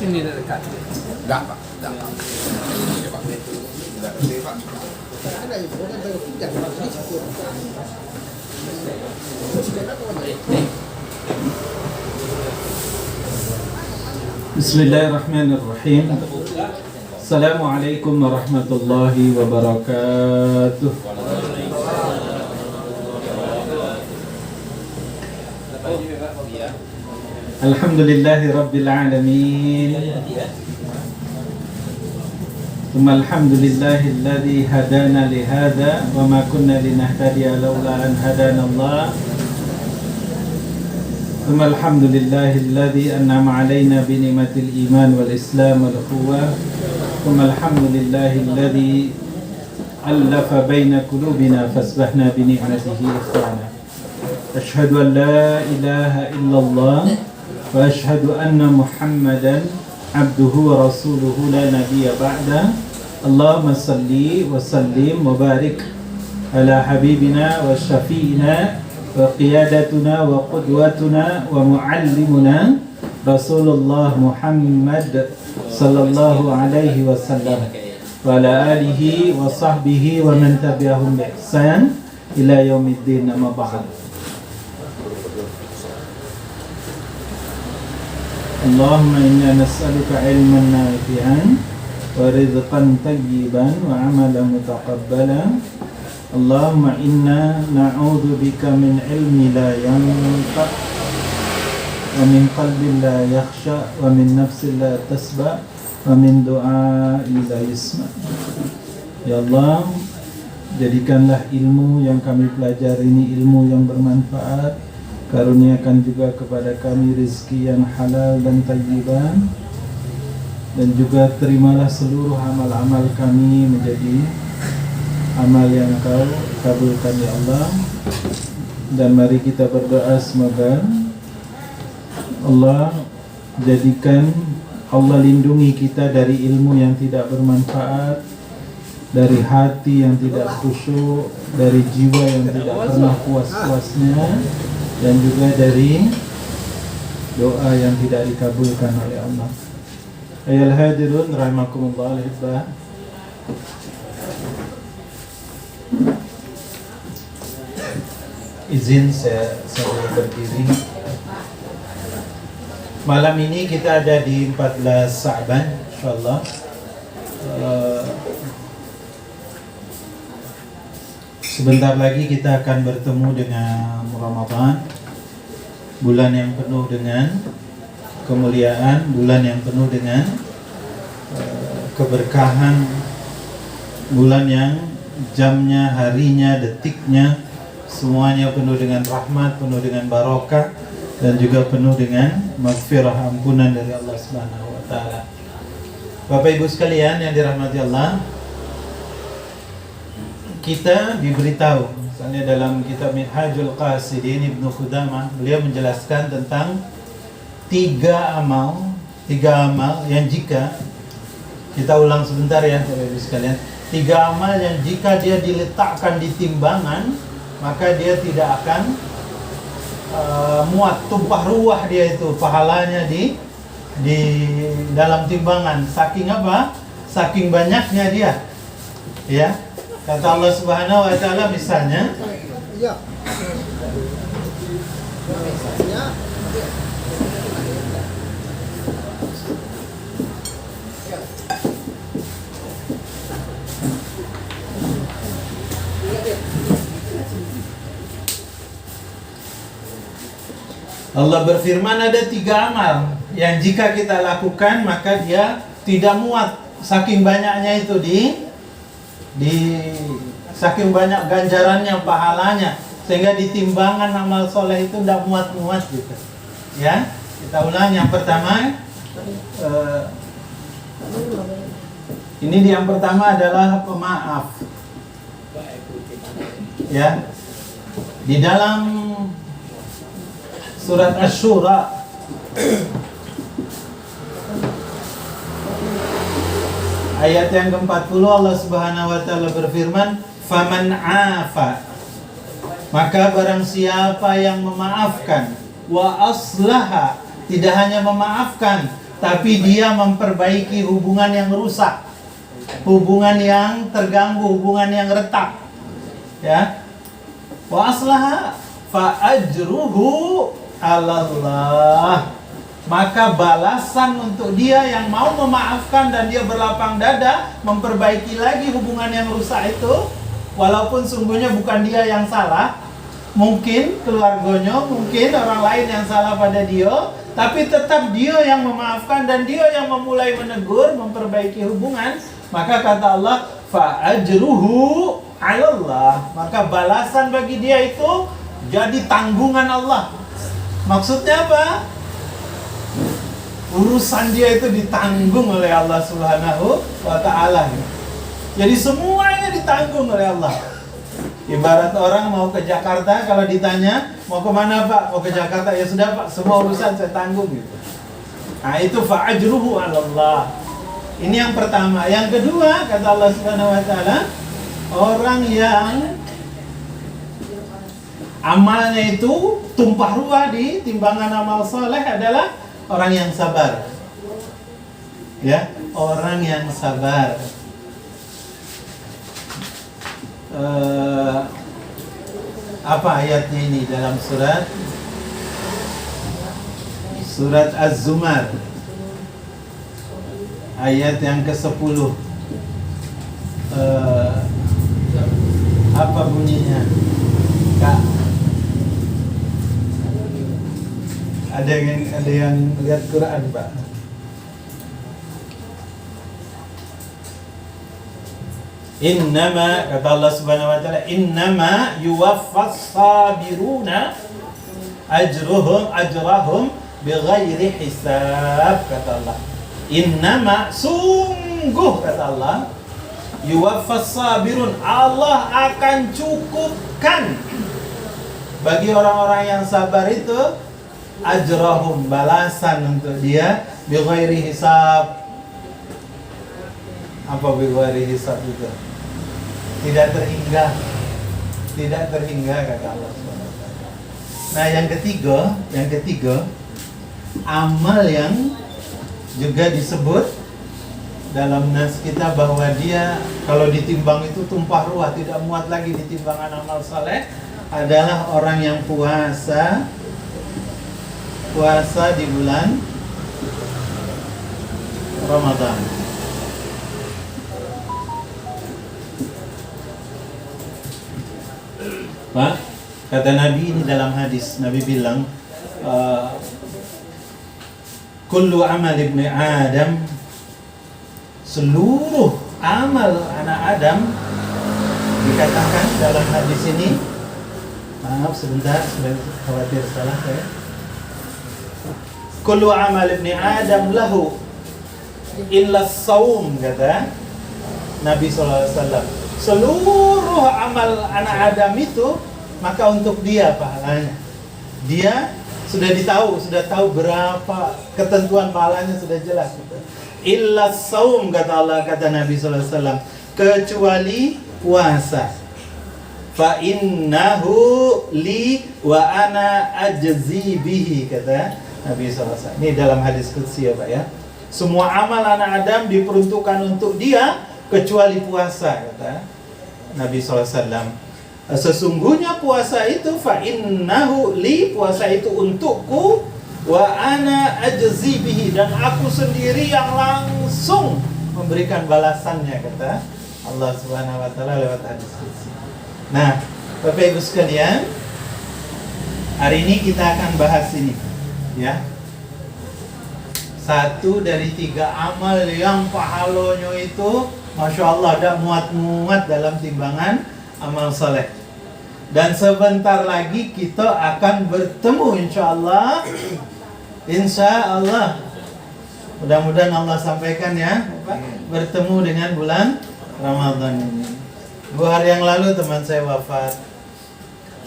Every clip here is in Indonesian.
sini dekat. Enggak, Pak. Enggak, Pak. Ini, Pak. Enggak, ini, Pak. Bismillahirrahmanirrahim. Assalamualaikum warahmatullahi wabarakatuh. Alhamdulillahi rabbil alamin. Tsumma alhamdulillahi alladzi hadana li hadza wa ma kunna linahtadiya laula an hadana Allah. Tsumma alhamdulillahi alladzi an'ama 'alaina bi ni'matil iman wal islam wal ukhuwah. Tsumma alhamdulillahi alladzi alafa baina qulubina fasbahna bi ni'matihi ikhwana. Asyhadu an la ilaha illallah wa asyhadu anna Muhammadan abduhu wa rasuluhu la nabiyya ba'da. Allahumma salli wa sallim wa barik ala habibina wa syafi'ina wa qiyadatuna wa qudwatuna wa muallimuna Rasulullah Muhammad sallallahu alaihi wasallam wa ala alihi wa sahbihi wa man tabi'ahum bi ihsan ila yaumiddin, amma ba'd. Allahumma inna nas'aluka ilman nafi'an wa rizqan tayyiban wa amalan mutaqabbalan. Allahumma inna na'udzu bika min ilmi la yanfa' wa min qalbin la yakhsha wa min nafsin la tasba' wa min du'ain la yusma'. Ya Allah, jadikanlah ilmu yang kami pelajari ini ilmu yang bermanfaat. Karuniakan juga kepada kami rezeki yang halal dan thayyiban, dan juga terimalah seluruh amal-amal kami menjadi amal yang Kau kabulkan ya Allah. Dan mari kita berdoa semoga Allah jadikan, Allah lindungi kita dari ilmu yang tidak bermanfaat, dari hati yang tidak khusyuk, dari jiwa yang tidak pernah puas-puasnya, dan juga dari doa yang tidak dikabulkan oleh Allah. Ayol hadirun rahimakumullah al-hibbah. Izin saya berdiri. Malam ini kita ada di 14 Sa'ban, insyaallah. Sebentar lagi kita akan bertemu dengan Ramadan, bulan yang penuh dengan kemuliaan, bulan yang penuh dengan keberkahan, bulan yang jamnya, harinya, detiknya semuanya penuh dengan rahmat, penuh dengan barokah, dan juga penuh dengan maghfirah, ampunan dari Allah Subhanahu wa taala. Bapak Ibu sekalian yang dirahmati Allah, kita diberitahu, misalnya dalam kitab Minhajul Qasidin Ibnu Qudamah, beliau menjelaskan tentang tiga amal yang jika kita ulang sebentar ya Bapak Ibu sekalian, tiga amal yang jika dia diletakkan di timbangan maka dia tidak akan muat, tumpah ruah dia itu pahalanya di dalam timbangan. Saking apa? Saking banyaknya dia, ya. Kata Allah Subhanahu wa taala misalnya, Allah berfirman ada tiga amal yang jika kita lakukan maka dia tidak muat, saking banyaknya itu di saking banyak ganjarannya, pahalanya, sehingga di timbangan amal soleh itu tidak muat-muat gitu. Ya, kita ulang. Yang pertama, yang pertama adalah pemaaf. Ya, di dalam surat Asy-Syura ayat yang ke-40 Allah Subhanahu wa taala berfirman, "Faman 'afa", maka barang siapa yang memaafkan, wa aslaha, tidak hanya memaafkan tapi dia memperbaiki hubungan yang rusak, hubungan yang terganggu, hubungan yang retak. Ya. Wa aslaha fa ajruhu 'ala Allah. Maka balasan untuk dia yang mau memaafkan dan dia berlapang dada memperbaiki lagi hubungan yang rusak itu, walaupun sungguhnya bukan dia yang salah, mungkin keluarganya, mungkin orang lain yang salah pada dia, tapi tetap dia yang memaafkan dan dia yang memulai menegur, memperbaiki hubungan. Maka kata Allah, fa ajruhu 'ala Allah. Maka balasan bagi dia itu jadi tanggungan Allah. Maksudnya apa? Urusan dia itu ditanggung oleh Allah Subhanahu wa ta'ala. Jadi semuanya ditanggung oleh Allah. Ibarat orang mau ke Jakarta, kalau ditanya mau kemana Pak? Mau ke Jakarta, ya sudah Pak, semua urusan saya tanggung gitu. Nah itu fa'ajruhu 'ala Allah. Ini yang pertama. Yang kedua, kata Allah Subhanahu wa ta'ala, orang yang amalnya itu tumpah ruah di timbangan amal soleh adalah orang yang sabar. Ya, orang yang sabar. Apa ayatnya ini dalam surat Az-Zumar ayat yang ke-10. Apa bunyinya? Kak, ada yang lihat Quran, Pak? Innama, kata Allah Subhanahu wa ta'ala, innama yuwaffas sabiruna ajrahum bighairi hisab, kata Allah. Innama, sungguh, kata Allah, yuwaffas sabirun, Allah akan cukupkan bagi orang-orang yang sabar itu ajrahum, balasan untuk dia bighairi hisab. Apa bighairi hisab itu? Tidak terhingga, kata Allah SWT. Nah, yang ketiga, amal yang juga disebut dalam nas kita bahwa dia kalau ditimbang itu tumpah ruah, tidak muat lagi di timbangan amal saleh, adalah orang yang puasa di bulan Ramadan. Pak, kata Nabi ini dalam hadis, Nabi bilang, kullu amal ibni Adam, seluruh amal anak Adam, dikatakan dalam hadis ini, maaf sebentar, khawatir salah saya. Kullu amal ibni Adam lahu illa saum, kata Nabi SAW. Seluruh amal anak Adam itu, maka untuk dia pahalanya. Dia sudah tahu berapa ketentuan pahalanya, sudah jelas. Illa saum, kata Allah, kata Nabi SAW, kecuali puasa. Fa innahu li wa ana ajzi bihi, kata Nabi SAW. Ini dalam hadis qudsi ya Pak ya. Semua amal anak Adam diperuntukkan untuk dia kecuali puasa, kata Nabi SAW. Sesungguhnya puasa itu fa innahu li, puasa itu untukku, wa ana ajzi bihi, dan aku sendiri yang langsung memberikan balasannya, kata Allah Subhanahu wa taala lewat hadis qudsi. Nah, Bapak Ibu sekalian, hari ini kita akan bahas ini, ya. 1 dari 3 amal yang pahalanya itu Masya Allah, ada muat-muat dalam timbangan amal soleh. Dan sebentar lagi kita akan bertemu insya Allah. Insya Allah. Mudah-mudahan Allah sampaikan ya, bertemu dengan bulan Ramadan ini. 2 hari yang lalu teman saya wafat.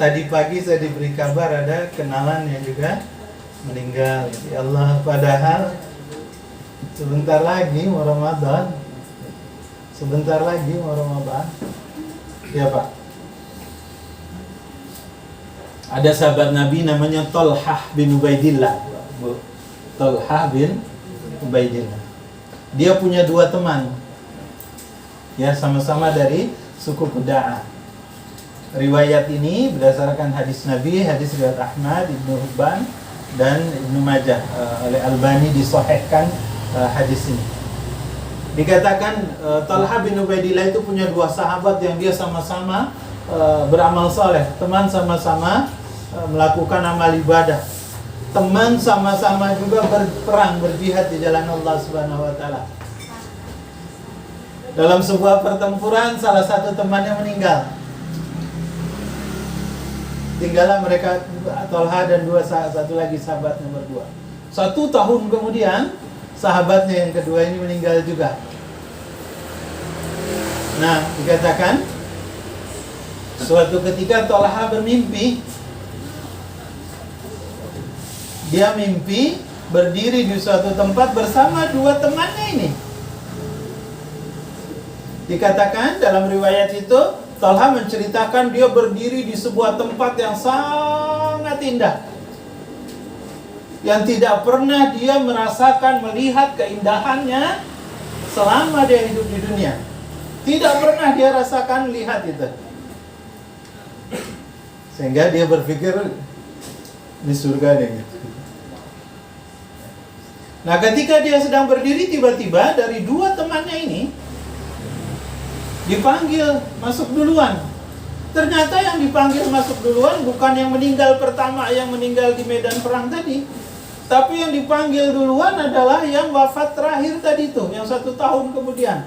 Tadi pagi saya diberi kabar ada kenalan yang juga meninggal. Ya Allah, padahal sebentar lagi mau Ramadan. Sebentar lagi mau Ramadan. Ya Pak. Ada sahabat Nabi namanya Thalhah bin Ubaidillah. Thalhah bin Ubaidillah. Dia punya dua teman, ya, sama-sama dari suku Quda'ah. Riwayat ini berdasarkan hadis Nabi, hadis riwayat Ahmad, Ibnu Hibban, dan Ibnu Majah. Oleh Albani disahihkan hadis ini. Dikatakan Talha bin Ubaidillah itu punya dua sahabat yang dia sama-sama beramal saleh, teman sama-sama melakukan amal ibadah, teman sama-sama juga berperang, berjihad di jalan Allah Subhanahu wa taala. Dalam sebuah pertempuran salah satu temannya meninggal. Tinggallah mereka, Talha dan satu lagi sahabatnya berdua. 1 tahun kemudian sahabatnya yang kedua ini meninggal juga. Nah, dikatakan suatu ketika Talha bermimpi. Dia mimpi berdiri di suatu tempat bersama dua temannya ini. Dikatakan dalam riwayat itu, Talha menceritakan dia berdiri di sebuah tempat yang sangat indah, yang tidak pernah dia merasakan melihat keindahannya selama dia hidup di dunia. Tidak pernah dia rasakan lihat itu. Sehingga dia berpikir di surga deh gitu. Nah, ketika dia sedang berdiri, tiba-tiba dari dua temannya ini dipanggil masuk duluan. Ternyata yang dipanggil masuk duluan bukan yang meninggal pertama, yang meninggal di medan perang tadi, tapi yang dipanggil duluan adalah yang wafat terakhir tadi itu, yang 1 tahun kemudian.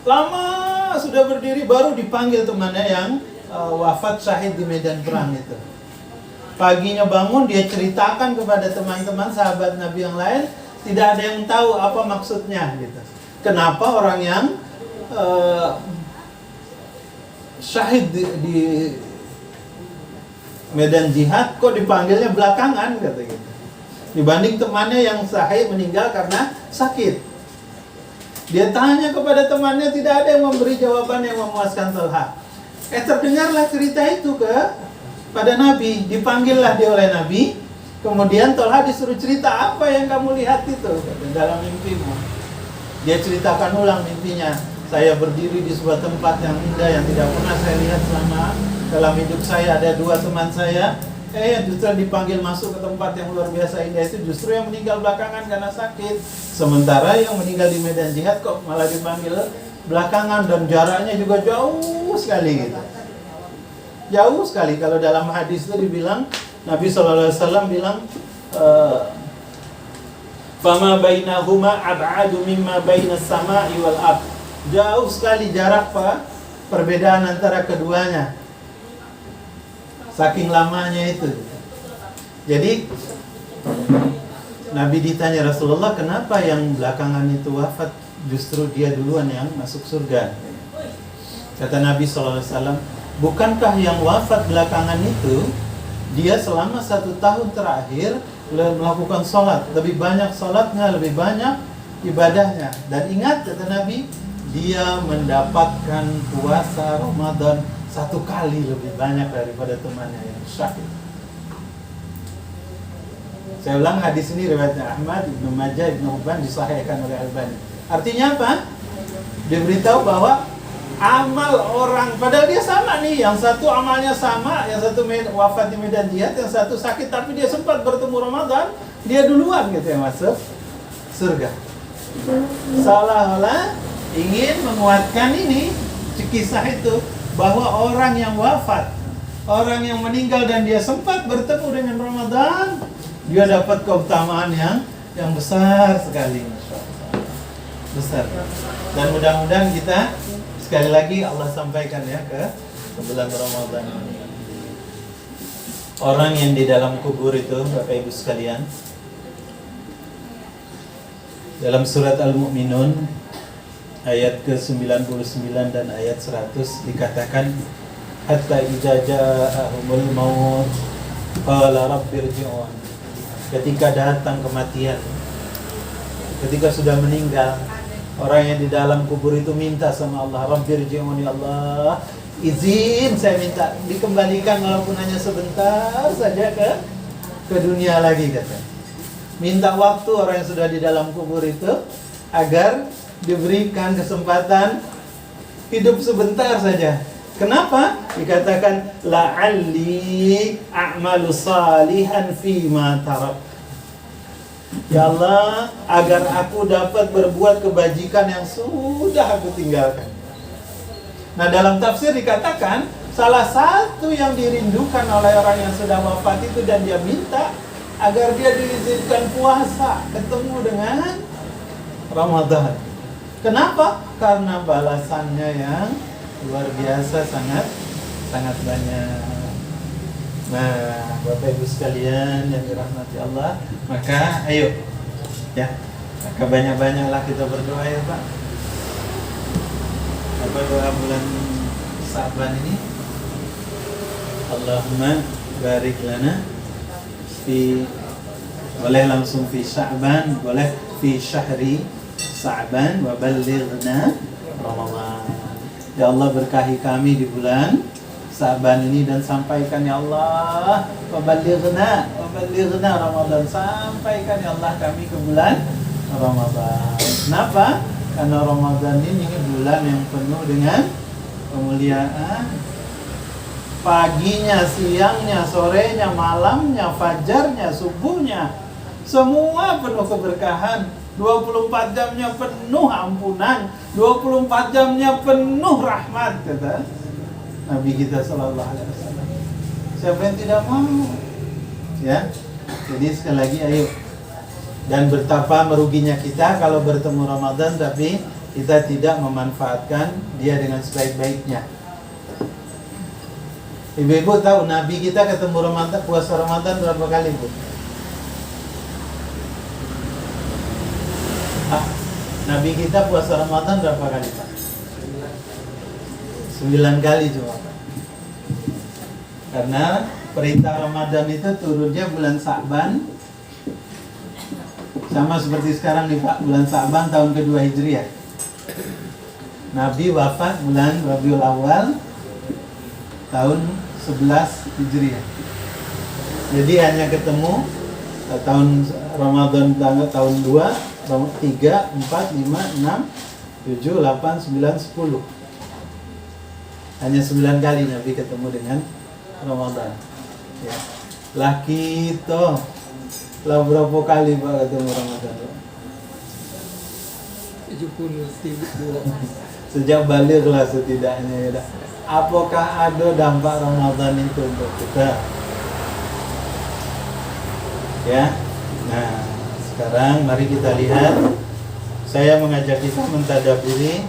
Lama sudah berdiri, baru dipanggil temannya yang wafat syahid di medan perang itu. Paginya bangun, dia ceritakan kepada teman-teman sahabat Nabi yang lain, tidak ada yang tahu apa maksudnya gitu. Kenapa orang yang syahid di medan jihad kok dipanggilnya belakangan kata gitu, dibanding temannya yang syahid meninggal karena sakit. Dia tanya kepada temannya, tidak ada yang memberi jawaban yang memuaskan Talha. Terdengarlah cerita itu pada Nabi, dipanggillah dia oleh Nabi. Kemudian Talha disuruh cerita, apa yang kamu lihat itu dalam mimpimu. Dia ceritakan ulang mimpinya. Saya berdiri di sebuah tempat yang indah yang tidak pernah saya lihat selama dalam hidup saya. Ada dua teman saya, justru dipanggil masuk ke tempat yang luar biasa indah itu justru yang meninggal belakangan karena sakit. Sementara yang meninggal di medan jihad kok malah dipanggil belakangan, dan jaraknya juga jauh sekali gitu. Jauh sekali. Kalau dalam hadis itu dibilang, Nabi SAW bilang, fama bainahuma ab'adu mimma bainas sama'i wal ard. Jauh sekali jarak perbedaan antara keduanya. Saking lamanya itu. Jadi Nabi ditanya, Rasulullah, kenapa yang belakangan itu wafat justru dia duluan yang masuk surga? Kata Nabi SAW, bukankah yang wafat belakangan itu dia selama 1 tahun terakhir melakukan sholat, lebih banyak sholatnya, lebih banyak ibadahnya. Dan ingat kata Nabi, dia mendapatkan puasa Ramadan 1 kali lebih banyak daripada temannya yang syahid. Saya ulang, hadis ini riwayatnya Ahmad, Ibnu Majah, Ibnu Hibban, disahihkan oleh Albani. Artinya apa? Diberitahu bahwa amal orang, padahal dia sama nih, yang satu amalnya sama, yang satu wafat di medan jihad, yang satu sakit, tapi dia sempat bertemu Ramadan, dia duluan gitu yang masuk surga. Seolah-olah ingin menguatkan ini kisah itu, bahwa orang yang wafat, orang yang meninggal dan dia sempat bertemu dengan Ramadan, dia dapat keutamaan yang besar sekali, Masya Allah. Besar. Dan mudah-mudahan kita sekali lagi Allah sampaikan ya ke bulan Ramadan. Orang yang di dalam kubur itu, Bapak Ibu sekalian, dalam surat Al-Mu'minun ayat ke-99 dan ayat 100 dikatakan, hatta idza ja'ahumul maut qala rabbirji'un. Ketika datang kematian, ketika sudah meninggal, orang yang di dalam kubur itu minta sama Allah, rabbirji'un, ya Allah, izin saya minta dikembalikan walaupun hanya sebentar saja ke dunia lagi, kata. minta waktu orang yang sudah di dalam kubur itu agar diberikan kesempatan hidup sebentar saja. Kenapa? Dikatakan la'alli a'malu salihan fima tarak. Ya Allah, agar aku dapat berbuat kebajikan yang sudah aku tinggalkan. Nah, dalam tafsir dikatakan salah satu yang dirindukan oleh orang yang sudah wafat itu dan dia minta agar dia diizinkan puasa, ketemu dengan Ramadan. Kenapa? Karena balasannya yang luar biasa, sangat banyak. Nah, Bapak Ibu sekalian yang dirahmati Allah, maka ayo ya, maka banyak-banyaklah kita berdoa ya Pak. Apa doa bulan Sa'ban ini? Allahumma barik lana fi, boleh langsung fi Sya'ban, boleh fi syahri Sa'ban wa ballighna Ramadan. Ya Allah, berkahi kami di bulan Sa'ban ini dan sampaikan ya Allah, wa ballighna Ramadan, sampaikan ya Allah kami ke bulan Ramadan. Kenapa? Karena Ramadan ini bulan yang penuh dengan kemuliaan. Paginya, siangnya, sorenya, malamnya, fajarnya, subuhnya, semua penuh keberkahan. 24 jamnya penuh ampunan, 24 jamnya penuh rahmat, kata Nabi kita sallallahu alaihi wasallam. Siapa yang tidak mau? Ya. Jadi sekali lagi ayo. Dan betapa meruginya kita kalau bertemu Ramadan tapi kita tidak memanfaatkan dia dengan sebaik-baiknya. Ibu-ibu tahu Nabi kita ketemu Ramadan, puasa Ramadan berapa kali, Bu? Nabi kita puasa Ramadan berapa kali, Pak? 9 kali cuma, Pak. Karena perintah Ramadan itu turunnya bulan Sa'ban. Sama seperti sekarang nih Pak, bulan Sa'ban tahun kedua Hijriah. Nabi wafat bulan Rabiul Awal tahun 11 Hijriah. Jadi hanya ketemu tahun Ramadan tahun 2, 3, 4, 5, 6, 7, 8, 9, 10. Hanya 9 kali Nabi ketemu dengan Ramadan. Ya. Laki itu lah berapa kali Pak ketemu Ramadan? 72. Sejak balik lah setidaknya ya. Apakah ada dampak Ramadan itu untuk kita? Ya. Nah, sekarang mari kita lihat. Saya mengajak kita mentadaburi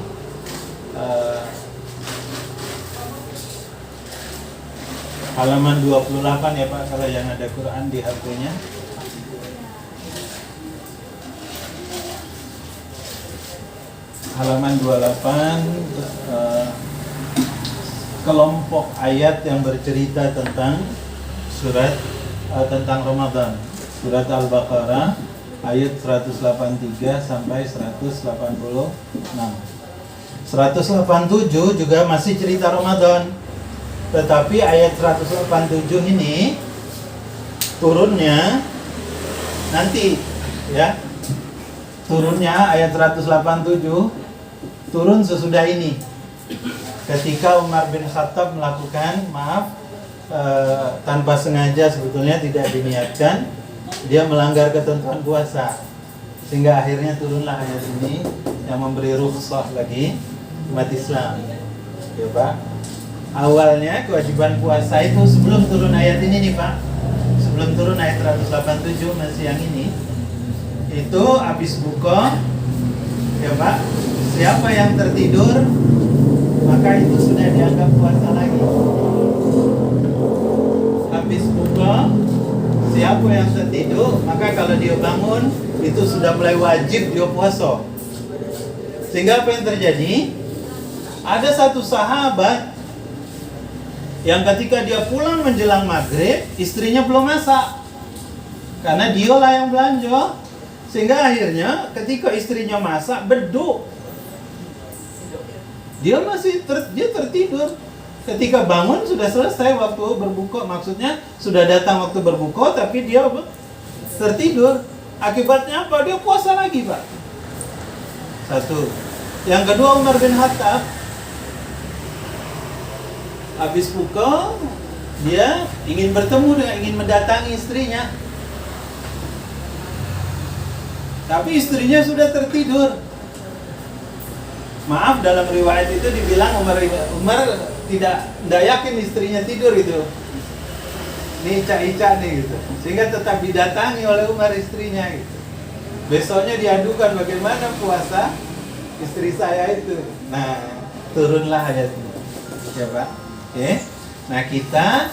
halaman 28 ya Pak, kalau yang ada Quran di HP-nya. Halaman 28, kelompok ayat yang bercerita tentang surat tentang Ramadan. Surat Al-Baqarah ayat 183 sampai 186. 187 juga masih cerita Ramadan. Tetapi ayat 187 ini turunnya nanti ya. Turunnya ayat 187 turun sesudah ini. Ketika Umar bin Khattab melakukan tanpa sengaja, sebetulnya tidak diniatkan, dia melanggar ketentuan puasa, sehingga akhirnya turunlah ayat ini yang memberi rukhsah bagi umat Islam. Ya Pak, awalnya kewajiban puasa itu sebelum turun ayat ini nih Pak, sebelum turun ayat 187 masih yang ini, itu habis buka ya Pak, siapa yang tertidur maka itu sudah dianggap puasa lagi. Habis buka, siapa yang tertidur maka kalau dia bangun itu sudah mulai wajib dia puasa. Sehingga apa yang terjadi? Ada satu sahabat yang ketika dia pulang menjelang maghrib, istrinya belum masak karena dialah yang belanja. Sehingga akhirnya ketika istrinya masak, beduk, dia dia tertidur. Ketika bangun sudah selesai waktu berbuka, maksudnya sudah datang waktu berbuka, tapi dia tertidur. Akibatnya apa? Dia puasa lagi, Pak. Satu. Yang kedua, Umar bin Khattab habis pukul, dia ingin mendatangi istrinya. Tapi istrinya sudah tertidur. Maaf, dalam riwayat itu dibilang Umar tidak yakin istrinya tidur itu. Ini ica-ica nih gitu. Sehingga tetap didatangi oleh Umar istrinya gitu. Besoknya diadukan bagaimana puasa istri saya itu. Nah, turunlah ayat ini. Ya, Pak. Oke. Nah, kita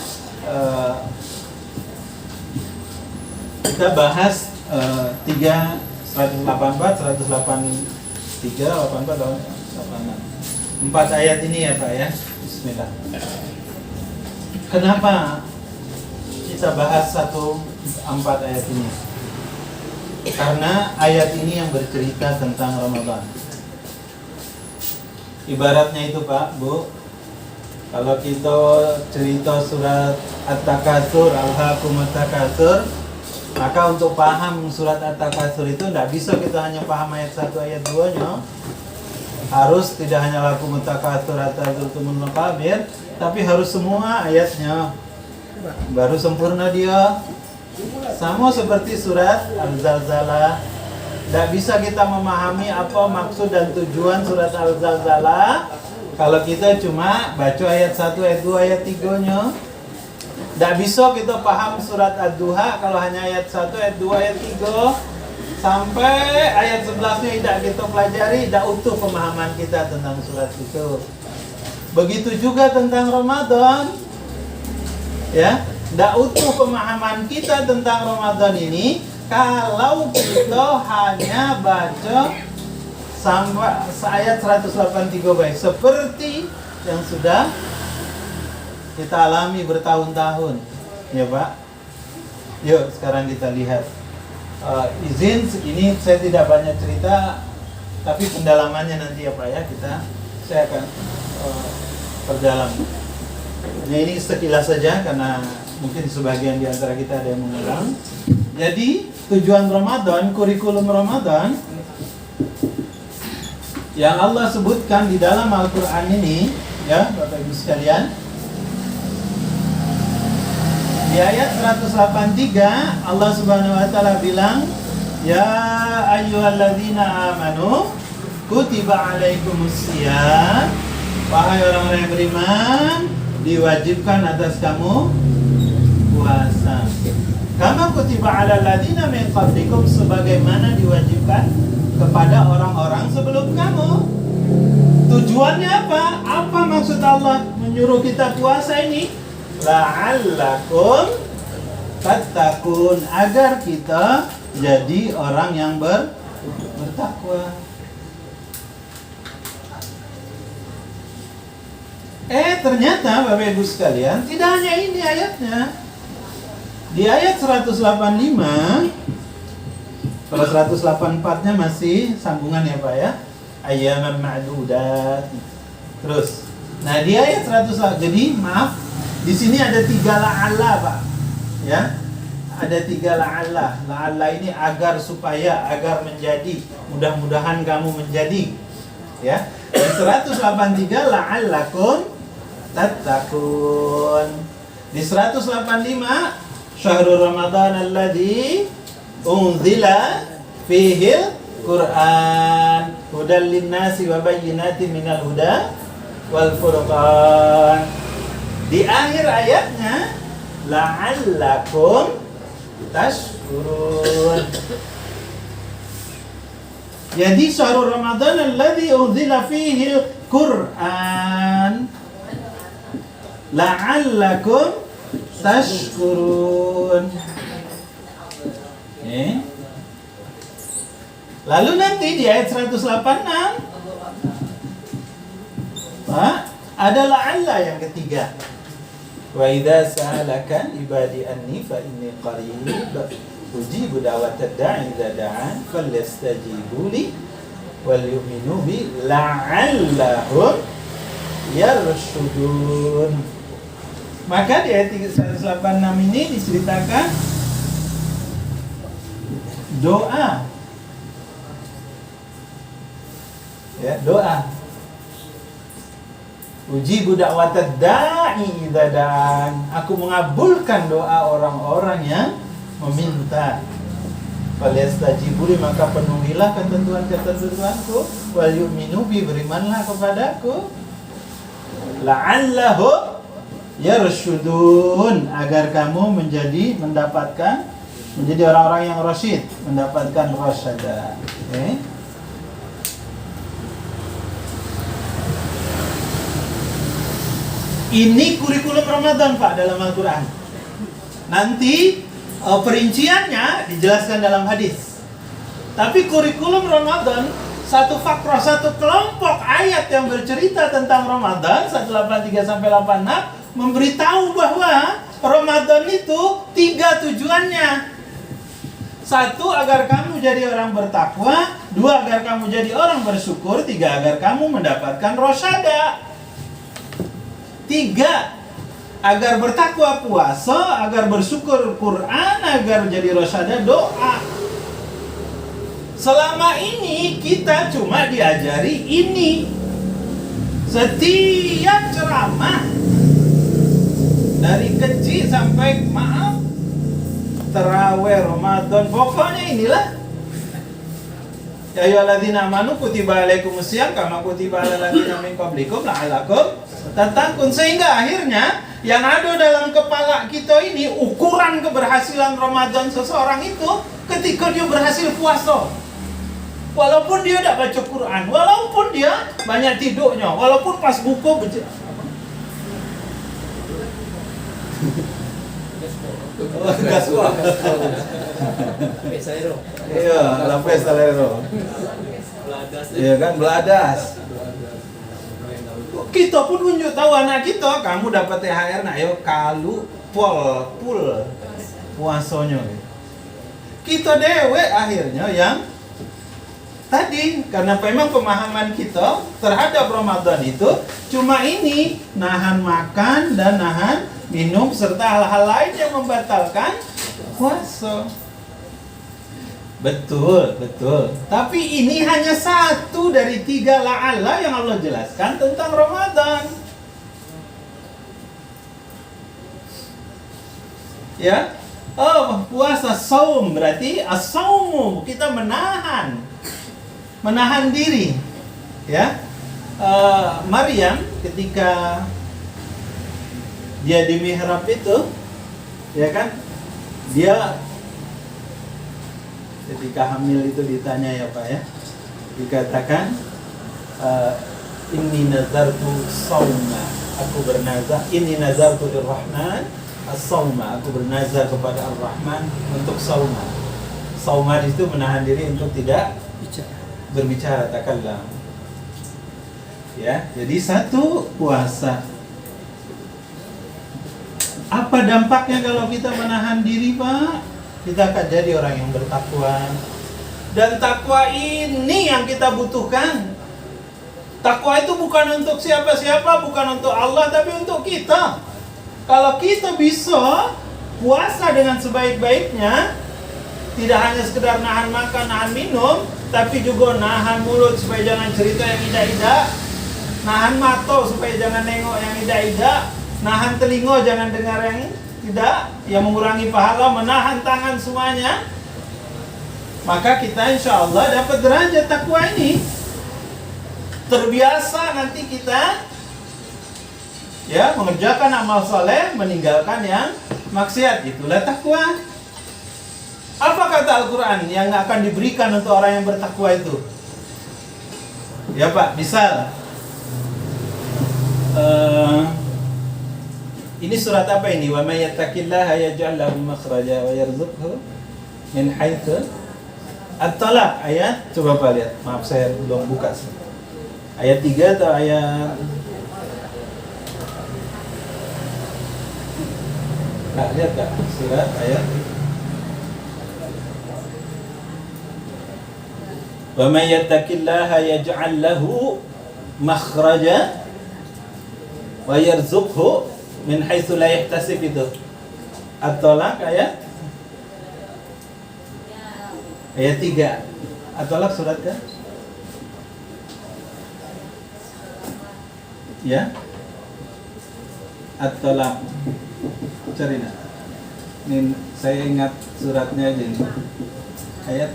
bahas 184, 183, 84, 86. 4 ayat ini ya, Pak ya. Bismillah. Kenapa kita bahas 1-4 ayat ini? Karena ayat ini yang bercerita tentang Ramadan. Ibaratnya itu, Pak, Bu, kalau kita cerita surat At-Takatsur, Alhaakumut Takatsur, maka untuk paham surat At-Takatsur itu tidak bisa kita hanya paham ayat 1 ayat 2-nya. Harus tidak hanya lakumut takatsur hatta zurtumul maqabir, tapi harus semua ayatnya. Baru sempurna dia. Sama seperti surat Al-Zalzalah. Tidak bisa kita memahami apa maksud dan tujuan surat Al-Zalzalah kalau kita cuma baca ayat 1, ayat 2, ayat 3-nya. Tidak bisa kita paham surat Ad-Duha kalau hanya ayat 1, ayat 2, ayat 3 sampai ayat 11-nya tidak kita pelajari, tidak utuh pemahaman kita tentang surat itu. Begitu juga tentang Ramadan. Ya, tidak utuh pemahaman kita tentang Ramadan ini kalau kita hanya baca sampai ayat 183 baik, seperti yang sudah kita alami bertahun-tahun. Ya, Pak. Yuk, sekarang kita lihat. Izin, ini saya tidak banyak cerita, tapi pendalamannya nanti ya, Pak ya, saya akan perdalam. Nah, ini sekilas saja karena mungkin sebagian di antara kita ada yang mengulang. Jadi tujuan Ramadan, kurikulum Ramadan yang Allah sebutkan di dalam Al-Quran ini, ya Bapak Ibu sekalian, di ayat 183 Allah Subhanahu wa taala bilang, ya ayyuhalladzina amanu kutiba alaikumusiyam, wahai orang-orang yang beriman, diwajibkan atas kamu puasa. Kama kutiba alal ladzina min qablikum, sebagaimana diwajibkan kepada orang-orang sebelum kamu. Tujuannya apa? Apa maksud Allah menyuruh kita puasa ini? La'allakum tattaqun, agar kita jadi orang yang bertakwa. Ternyata Bapak Ibu sekalian, tidak hanya ini ayatnya. Di ayat 185, kalau 184-nya masih sambungan ya, Pak ya. Ayyaman ma'dudat. Terus. Nah, di ayat 100, jadi maaf, di sini ada 3 la'alla, Pak. Ya. Ada 3 la'alla. La'alla ini agar menjadi, mudah-mudahan kamu menjadi. Ya. Di 183 la'allakum tattaqun. Di 185 syahrul Ramadan alladzi unzila fihil Qur'an hudal linnasi wa bayyinatin minal huda wal furqan. Di akhir ayatnya la'allakum tashkurun. Jadi syahrul Ramadan alladzi unzila fihil Qur'an la'allakum tashkurun. Lalu nanti di ayat 186 Pak, ada la'alla yang ketiga. Wa idza sa'alaka ibadi anni fa inni qarib ujibu da'watad da'i idza da'an falyastajibu li wal yu'minu bi la'allahum yarshudun. Maka di ayat 186 ini diceritakan doa. Ya, doa. Ujibu da'watad da'i idza da'an. Aku mengabulkan doa orang-orang yang meminta. Falyastajibuli, maka penuhilah ketentuan-ketentuanku, wal yu'minu bi, berimanlah kepadaku, la'allahu yarshudun, agar kamu mendapatkan menjadi orang-orang yang rasyid, mendapatkan rasyada. Okay? Ini kurikulum Ramadan, Pak, dalam Al-Quran. Nanti perinciannya dijelaskan dalam hadis. Tapi kurikulum Ramadan, satu fakrah, satu kelompok ayat yang bercerita tentang Ramadan 183-86 memberitahu bahwa Ramadan itu 3 tujuannya. 1, agar kamu jadi orang bertakwa. 2, agar kamu jadi orang bersyukur. 3, agar kamu mendapatkan rosyada. 3, agar bertakwa puasa, agar bersyukur Quran, agar jadi rosyada doa. Selama ini kita cuma diajari ini. Setiap ceramah dari kecil sampai tarawih, Ramadan, pokoknya inilah. Ya ayyuhalladzina amanu kutiba alaikumusiyam kama kutiba alal ladzina min qablikum la'allakum tattaqun. Sehingga akhirnya yang ada dalam kepala kita ini ukuran keberhasilan Ramadan seseorang itu ketika dia berhasil puasa. Walaupun dia tidak baca Quran, walaupun dia banyak tidurnya, walaupun pas buka iya, lapis talero. Iya kan, beladas. Kita pun tunjuk tahu anak kita, kamu dapat THR, nah ayo kalu pul puasanya. Kita dewe akhirnya yang tadi, karena memang pemahaman kita terhadap Ramadan itu cuma ini, nahan makan dan nahan minum serta hal-hal lain yang membatalkan puasa. Betul. Tapi ini hanya 1 dari 3 la'alla yang Allah jelaskan tentang Ramadan. Ya. Oh, puasa saum berarti as-saumu, kita menahan diri. Ya. Maryam ketika dia di mihrab itu, ya kan? Dia ketika hamil itu ditanya ya Pak ya, dikatakan inni nazartu sauma, aku bernazar, inni nazartu lirrahman as-sauma, aku bernazar kepada Ar-Rahman untuk sauma. Sauma itu menahan diri untuk tidak berbicara, takallam. Ya, jadi 1 puasa. Apa dampaknya kalau kita menahan diri, Pak? Kita akan jadi orang yang bertakwa. Dan takwa ini yang kita butuhkan. Takwa itu bukan untuk siapa-siapa, bukan untuk Allah, tapi untuk kita. Kalau kita bisa puasa dengan sebaik-baiknya, tidak hanya sekedar nahan makan, nahan minum, tapi juga nahan mulut supaya jangan cerita yang tidak-tidak, nahan mata supaya jangan nengok yang tidak-tidak, nahan telinga jangan dengar yang tidak, yang mengurangi pahala, menahan tangan semuanya, maka kita insya Allah dapat derajat takwa ini. Terbiasa nanti kita ya mengerjakan amal soleh, meninggalkan yang maksiat, itulah takwa. Apa kata Al-Quran yang akan diberikan untuk orang yang bertakwa itu? Ya Pak, misal ini surat apa ini? Wa may yattaqillaha yaj'al lahu makhraja wa yarzuqhu min haitsu At-Talaq ayat, coba Pak lihat. Maaf saya belum buka. Ayat 3 atau ayat Nah, lihat Kak, surat ayat Wa may yattaqillaha yaj'al lahu makhraja wa yarzuqhu min haitsu la yahtasib, itu At-Talaq ayat Ayat 3. At-Talaq surat kan? Ya. At-Talaq. Cari nak. Ini saya ingat suratnya aja nih. Ayat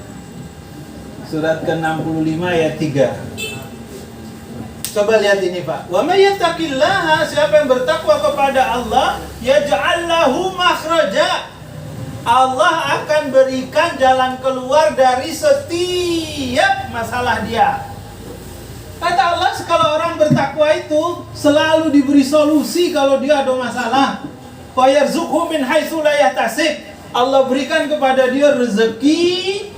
surat ke-65 ayat 3. Coba lihat ini Pak. Wa may yattaqillaha, siapa yang bertakwa kepada Allah, yaj'al lahu makhraja. Allah akan berikan jalan keluar dari setiap masalah dia. Kata Allah, kalau orang bertakwa itu selalu diberi solusi kalau dia ada masalah. Wa yarzuqhu min haitsu la yahtasib. Allah berikan kepada dia rezeki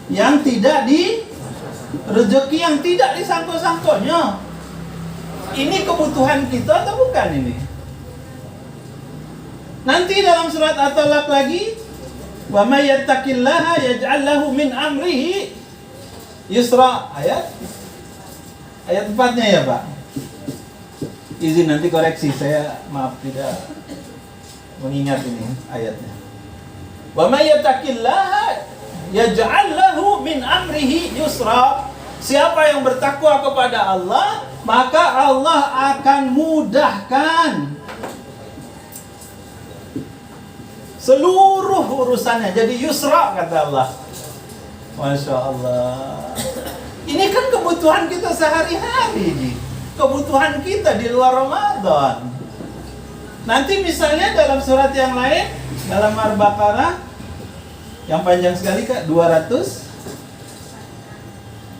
yang tidak disangkut-sangkutnya. Ini kebutuhan kita atau bukan ini? Nanti dalam surat At-Talaq lagi, wa may yattaqillaha yaj'al lahu min amrihi yusra. Ayat 4-nya ya, Pak. Izin nanti koreksi, saya maaf tidak mengingat ini ayatnya. Wa may yattaqillaha yaj'al lahu min amrihi yusra. Siapa yang bertakwa kepada Allah, maka Allah akan mudahkan seluruh urusannya. Jadi yusra kata Allah. Masya Allah. Ini kan kebutuhan kita sehari-hari nih. Kebutuhan kita di luar Ramadan. Nanti misalnya dalam surat yang lain, dalam Al-Baqarah yang panjang sekali Kak, 200.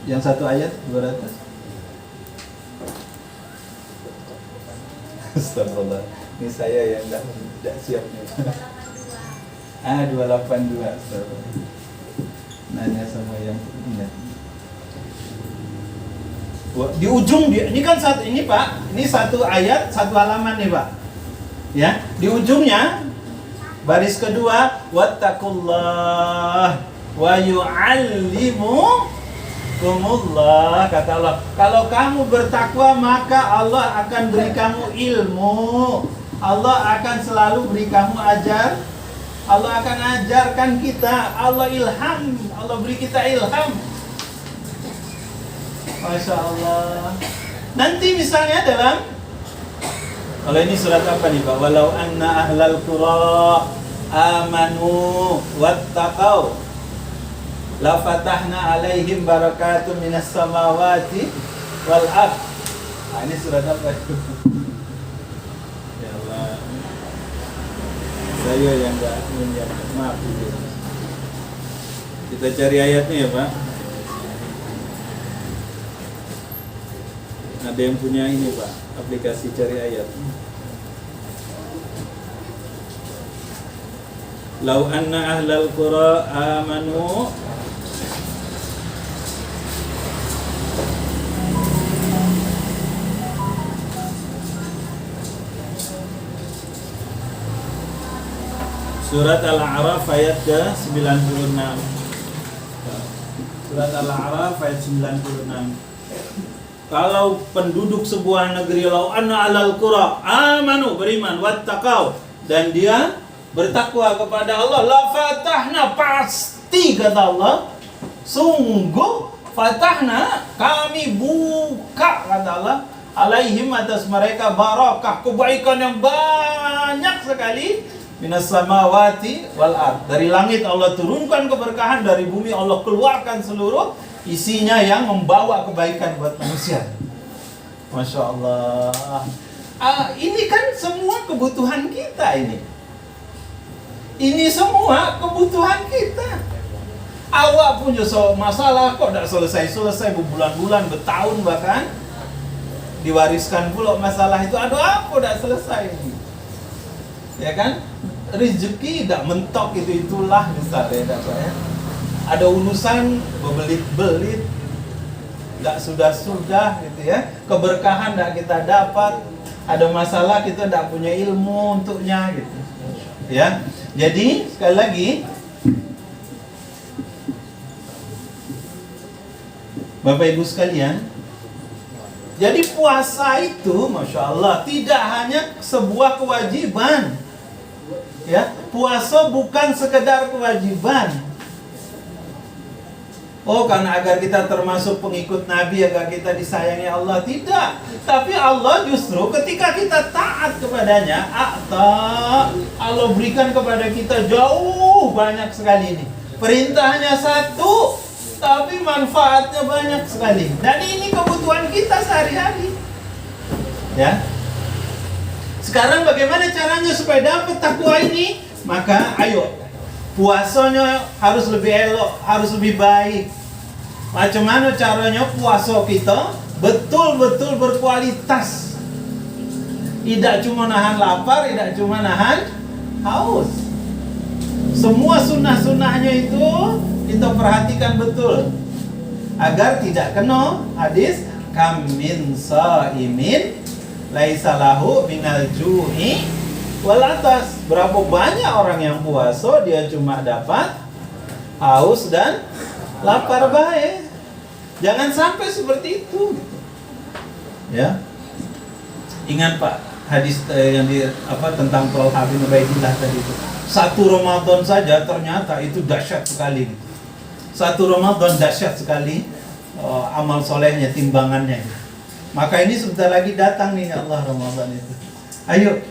Yang satu ayat 200. Astagfirullah. Ini saya yang tidak siap nih. 282. Nanya sama yang ingat. Di ujung dia, ini kan satu ini Pak, ini satu ayat, satu halaman nih Pak. Ya, di ujungnya baris kedua, wattaqullah wa yu'allimukumullah, kata Allah. Kalau kamu bertakwa maka Allah akan beri kamu ilmu. Allah akan selalu beri kamu ajar. Allah akan ajarkan kita, Allah ilham, Allah beri kita ilham. Masya Allah. Nanti misalnya dalam, kalau ini surat apa nih Pak? Walau anna ahlal qura amanu wattaqau la fatahna alaihim barakatun minas samawati wal ard. Nah, ini surat apa itu? Ya Allah, saya yang enggak menyiapkan, maaf itu. Kita cari ayatnya ya Pak. Ada yang punya ini Pak, aplikasi cari ayat. Lau anna ahlal qura amanu Surat Al-A'raf ayat ke-96. Surat Al-A'raf ayat 96. Kalau penduduk sebuah negeri, lau anna alal qura amanu, beriman, wattaqau, dan dia bertakwa kepada Allah, la fatahna, pasti kata Allah, sungguh fatahna, kami buka kata Allah, alaihim, atas mereka, barakah, kebaikan yang banyak sekali, minas samawati wal ard, dari langit Allah turunkan keberkahan, dari bumi Allah keluarkan seluruh isinya yang membawa kebaikan buat manusia. Masya Allah. Ini kan semua kebutuhan kita ini. Ini semua kebutuhan kita. Awak punya masalah kok tidak selesai-selesai, berbulan-bulan, bertahun bahkan. Diwariskan pula masalah itu. Aduh, apa tidak selesai ini? Ya kan? Rezeki tidak mentok itulah misalnya ya. Ada urusan berbelit-belit, tidak sudah-sudah gitu ya. Keberkahan tidak kita dapat, ada masalah kita tidak punya ilmu untuknya gitu. Ya. Jadi sekali lagi, Bapak Ibu sekalian, jadi puasa itu, Masya Allah, tidak hanya sebuah kewajiban. Ya, puasa bukan sekedar kewajiban. Oh, karena agar kita termasuk pengikut Nabi, agar kita disayangi Allah. Tidak. Tapi Allah justru ketika kita taat kepadanya, Allah berikan kepada kita jauh banyak sekali ini. Perintahnya satu, tapi manfaatnya banyak sekali. Dan ini kebutuhan kita sehari-hari. Ya. Sekarang bagaimana caranya supaya dapat takwa ini? Maka ayo, puasanya harus lebih elok, harus lebih baik. Macam mana caranya puasa kita betul-betul berkualitas. Tidak cuma nahan lapar, tidak cuma nahan haus. Semua sunnah-sunnahnya itu kita perhatikan betul agar tidak kena hadis kam min shaimin laisa lahu minal ju'i wal atas. Berapa banyak orang yang puasa dia cuma dapat haus dan lapar baik. Jangan sampai seperti itu. Ya. Ingat Pak, hadis yang tentang Thalhah bin Ubaidillah tadi itu. Satu Ramadan saja ternyata itu dahsyat sekali. Satu Ramadan dahsyat sekali amal solehnya, timbangannya. Maka ini sebentar lagi datang nih Allah Ramadan itu. Ayo.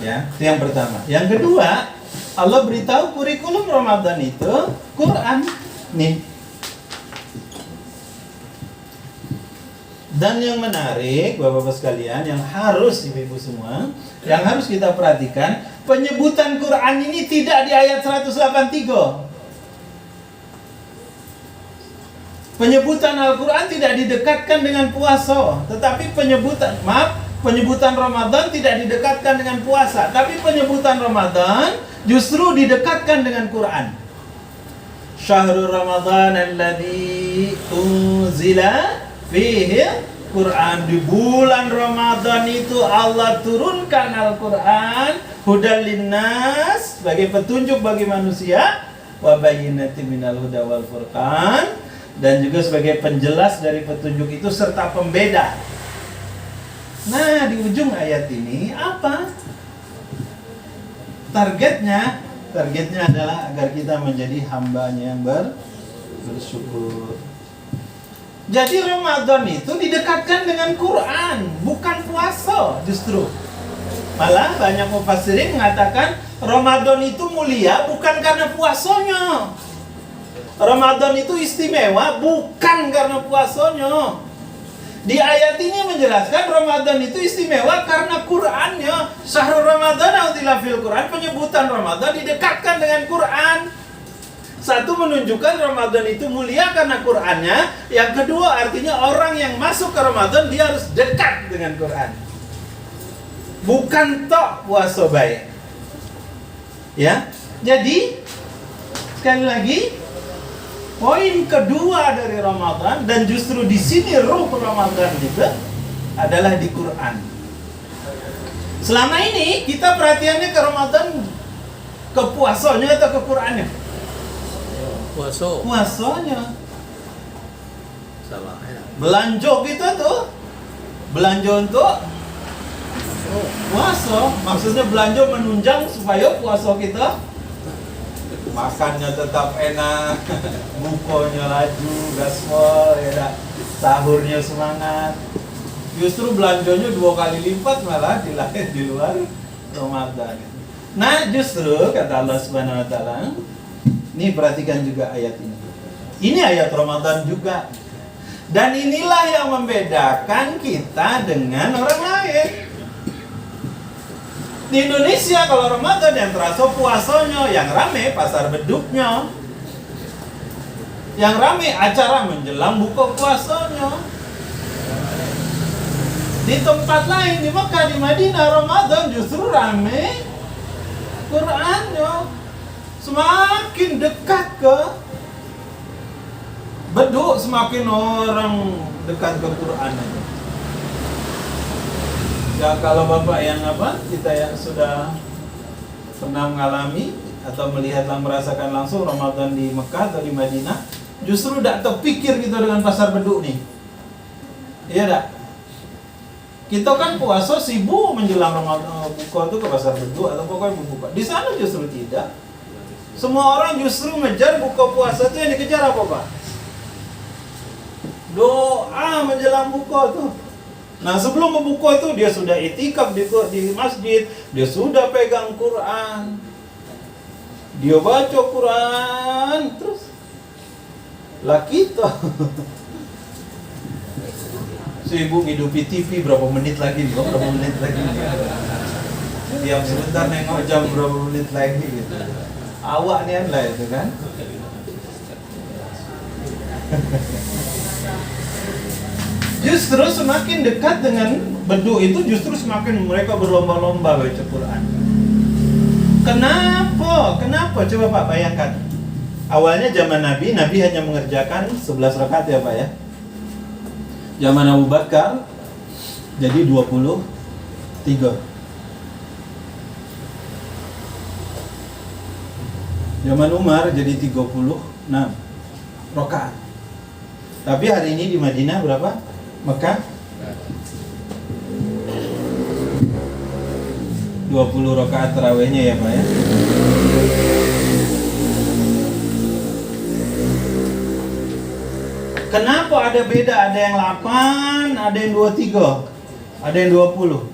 Ya, itu yang pertama. Yang kedua, Allah beritahu kurikulum Ramadan itu Quran. Nih. Dan yang menarik, Bapak-bapak sekalian, yang harus Ibu-ibu semua, yang harus kita perhatikan, penyebutan Quran ini tidak di ayat 183. Penyebutan Al-Quran tidak didekatkan dengan puasa, tetapi penyebutan Ramadan tidak didekatkan dengan puasa, tapi penyebutan Ramadan justru didekatkan dengan Quran. Syahrul Ramadan alladzi unzila fihi Quran. Di bulan Ramadan itu Allah turunkan Al-Quran hudal linnas, sebagai petunjuk bagi manusia, wa bayyinatin minal huda wal furqan, dan juga sebagai penjelas dari petunjuk itu serta pembeda. Nah, di ujung ayat ini apa? Targetnya adalah agar kita menjadi hambanya yang bersyukur. Jadi Ramadan itu didekatkan dengan Quran, bukan puasa justru. Malah banyak mufassirin mengatakan Ramadan itu mulia bukan karena puasanya. Ramadan itu istimewa bukan karena puasanya. Di ayat ini menjelaskan Ramadan itu istimewa karena Qurannya. Syahrul Ramadan unzila fil Quran, penyebutan Ramadan didekatkan dengan Quran. Satu, menunjukkan Ramadan itu mulia karena Qurannya. Yang kedua, artinya orang yang masuk ke Ramadan dia harus dekat dengan Quran, bukan tok puasa baik. Ya, jadi sekali lagi poin kedua dari Ramadan, dan justru di sini ruh Ramadan juga adalah di Quran. Selama ini kita perhatiannya ke Ramadan, ke puasanya atau ke Qurannya? Puasanya. Salah ya. Belanja kita tuh, belanja untuk puasa. Maksudnya belanja menunjang supaya puasa kita makannya tetap enak, bukanya laju, gaspol, ya, sahurnya semangat. Justru belanjanya 2 kali lipat malah di luar Ramadan. Nah, justru kata Allah Subhanahu wa taala, ini perhatikan juga ayat ini. Ini ayat Ramadan juga. Dan inilah yang membedakan kita dengan orang lain. Di Indonesia kalau Ramadan yang terasa puasanya, yang rame pasar beduknya, yang rame acara menjelang buka puasanya. Di tempat lain, di Mekah, di Madinah, Ramadan justru rame Qurannya. Semakin dekat ke beduk, semakin orang dekat ke Quran aja. Ya, kalau Bapak yang kita yang sudah pernah mengalami atau melihat dan merasakan langsung Ramadan di Mekah atau di Madinah, justru tidak terpikir kita dengan pasar beduk nih. Iya tak? Kita kan puasa sibuk menjelang Ramadan, buka tuh ke pasar beduk atau pokoknya buka. Di sana justru tidak. Semua orang justru ngejar buka puasa itu yang dikejar apa Pak? Doa menjelang buka tuh. Nah sebelum membuka itu dia sudah itikaf di masjid, dia sudah pegang Quran, dia baca Quran, terus lah kita sibuk hidupi TV berapa menit lagi nih, berapa menit lagi nih. Tiap sebentar nengok jam berapa menit lagi gitu. Awak nih lah itu kan. Justru semakin dekat dengan beduk itu justru semakin mereka berlomba-lomba baca Quran. Kenapa? Kenapa? Coba Pak bayangkan. Awalnya zaman Nabi hanya mengerjakan 11 rakaat ya Pak ya. Zaman Abu Bakar jadi 23. Zaman Umar jadi 36 rakaat. Tapi hari ini di Madinah berapa? Mekah 20 rakaat tarawihnya ya Pak ya. Kenapa ada beda? Ada yang 8, ada yang 23, ada yang 20.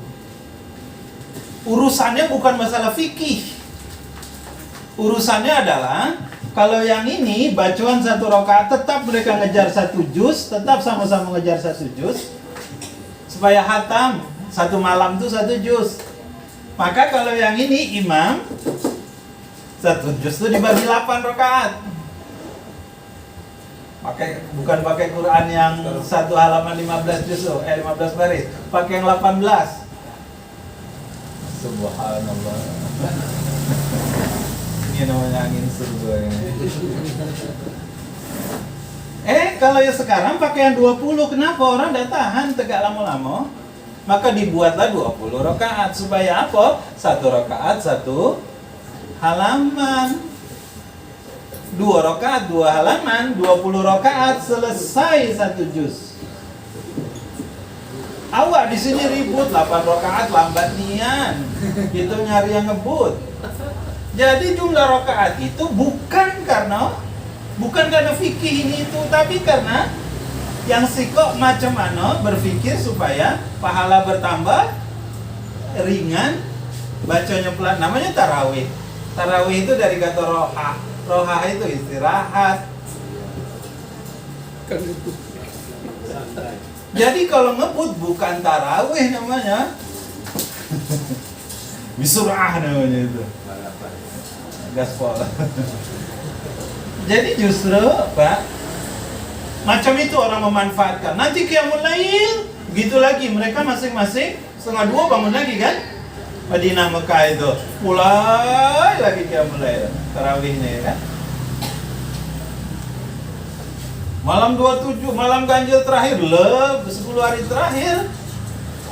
Urusannya bukan masalah fikih. Urusannya adalah kalau yang ini bacaan 1 rakaat tetap mereka ngejar 1 juz, tetap sama-sama ngejar 1 juz supaya hatam 1 malam itu 1 juz. Maka kalau yang ini imam 1 juz itu dibagi 8 rakaat. Bukan pakai Quran yang 1 halaman 15 juz, 15 baris, pakai yang 18. Subhanallah. Ini namanya angin surga ini. Kalau yang sekarang pakai yang 20, kenapa orang dah tahan tegak lama-lama? Maka dibuatlah 20 rakaat supaya apa? 1 rakaat 1 halaman. 2 rakaat 2 halaman, 20 rakaat selesai 1 juz. Awak di sini ribut 8 rakaat lambat nian. Itu nyari yang ngebut. Jadi jumlah rakaat itu bukan karena fikih ini itu, tapi karena yang sikok macam mana berfikir supaya pahala bertambah ringan, bacanya pelan. Namanya tarawih. Tarawih itu dari kata roha. Roha itu istirahat. Jadi kalau ngebut bukan tarawih namanya. Bisurah namanya itu. Gaspol. Jadi justru Pak, macam itu orang memanfaatkan. Nanti qiyamul lail, gitu lagi mereka masing-masing 1:30 bangun lagi kan? Madinah Mekah itu mulai lagi qiyamul lail, tarawihnya ya kan? Malam 27, malam ganjil terakhir, 10 hari terakhir.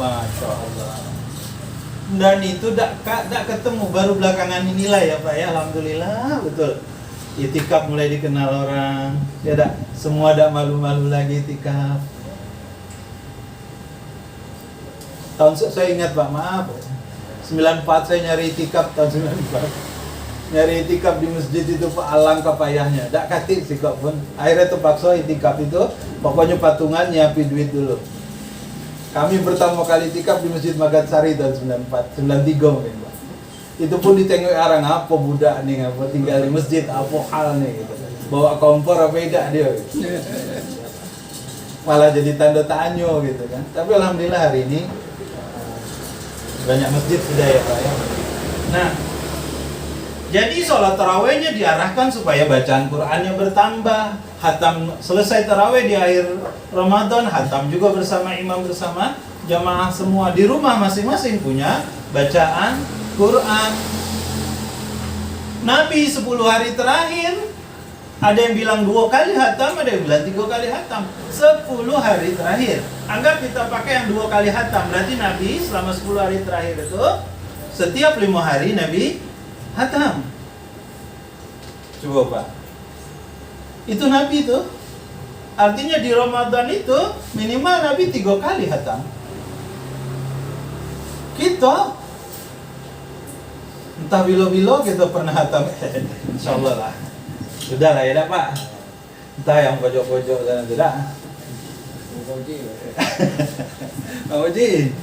Masya Allah. Dan itu tak ketemu, baru belakangan inilah ya Pak ya, alhamdulillah betul. Itikaf mulai dikenal orang, ya tak, semua tak malu-malu lagi itikaf. Saya ingat Pak, maaf, 94 saya nyari itikaf tahun 94. Nyari itikaf di masjid itu Pak, alangkah payahnya. Tak katik sih kok pun. Akhirnya terpaksa itikaf itu, pokoknya patungan nyiapin duit dulu. Kami pertama kali itikaf di Masjid Magatsari tahun 94, 93 mungkin Pak. Itu pun ditengok orang, apa budak nih, apa tinggal di masjid, apa hal nih gitu. Bawa kompor apa beda dia gitu. Malah jadi tanda tanya gitu kan. Tapi alhamdulillah hari ini banyak masjid sudah ya Pak ya. Nah, jadi sholat tarawihnya diarahkan supaya bacaan Qurannya bertambah. Hatam selesai tarawih di akhir Ramadan, hatam juga bersama imam, bersama jamaah semua. Di rumah masing-masing punya bacaan Quran. Nabi 10 hari terakhir, ada yang bilang 2 kali hatam, ada yang bilang 3 kali hatam. 10 hari terakhir. Anggap kita pakai yang 2 kali hatam. Berarti Nabi selama 10 hari terakhir itu, setiap 5 hari Nabi hatam. Coba Pak, itu Nabi itu. Artinya di Ramadan itu minimal Nabi 3 kali hatam. Kita entah Entah bilo-bilo kita pernah hatam. Insyaallah lah. Sudah lah ya dah Pak. Entah yang pojok-pojok sana sudah. Pak Haji.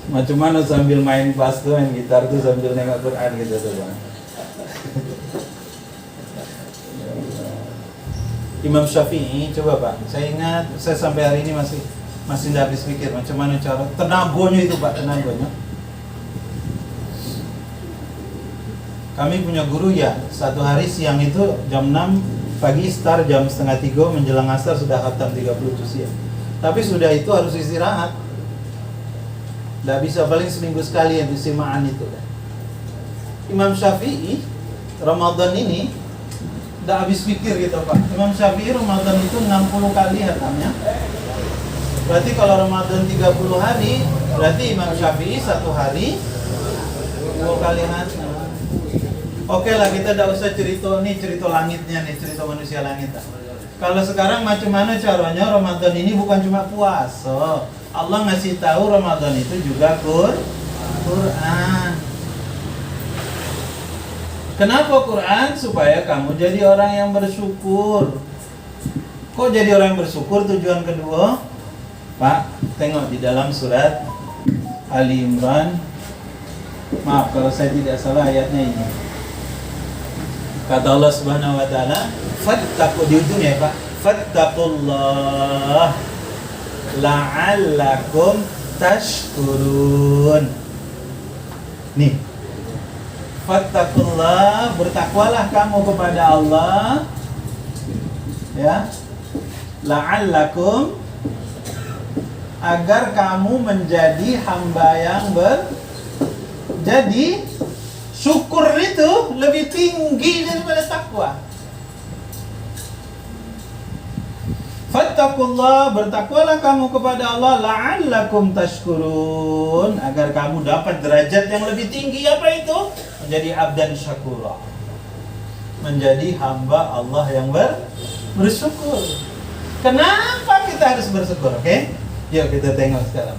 Macam mana sambil main bass tuh, main gitar tuh sambil nengok Quran gitu tuh Bang. Imam Syafi'i, coba Pak, saya ingat, saya sampai hari ini masih tidak habis pikir macam mana cara tenagonya itu Pak, tenagonya. Kami punya guru ya, satu hari siang itu jam 6 pagi start, jam setengah 3 menjelang asar sudah khatam 30 juz ya. Tapi sudah itu harus istirahat. Tidak bisa, paling seminggu sekali yang simaan itu kan. Imam Syafi'i Ramadan ini tidak habis pikir gitu Pak. Imam Syafi'i Ramadan itu 60 kali hatamnya. Berarti kalau Ramadan 30 hari, berarti Imam Syafi'i satu hari 2 kali hatam. Oke lah, kita tidak usah cerita langitnya nih, cerita manusia langit. Kalau sekarang macam mana caranya Ramadan ini bukan cuma puasa. Allah ngasih tahu Ramadan itu juga Quran. Kenapa Quran? Supaya kamu jadi orang yang bersyukur. Kok jadi orang yang bersyukur? Tujuan kedua, Pak, tengok di dalam surat Ali Imran. Maaf kalau saya tidak salah ayatnya ini. Kata Allah Subhanahu wa taala, "Fattaqu", di ujungnya ya Pak. "Fattaqullah la'allakum tashkurun." Nih. Fattaqullah, bertakwalah kamu kepada Allah. Ya. La'allakum, agar kamu menjadi hamba yang jadi syukur itu lebih tinggi daripada takwa. Fattaqullah, bertakwalah kamu kepada Allah, la'allakum tashkurun, agar kamu dapat derajat yang lebih tinggi. Apa itu? Menjadi abdan syakura, menjadi hamba Allah yang bersyukur. Kenapa kita harus bersyukur? Oke? Yuk kita tengok sekarang.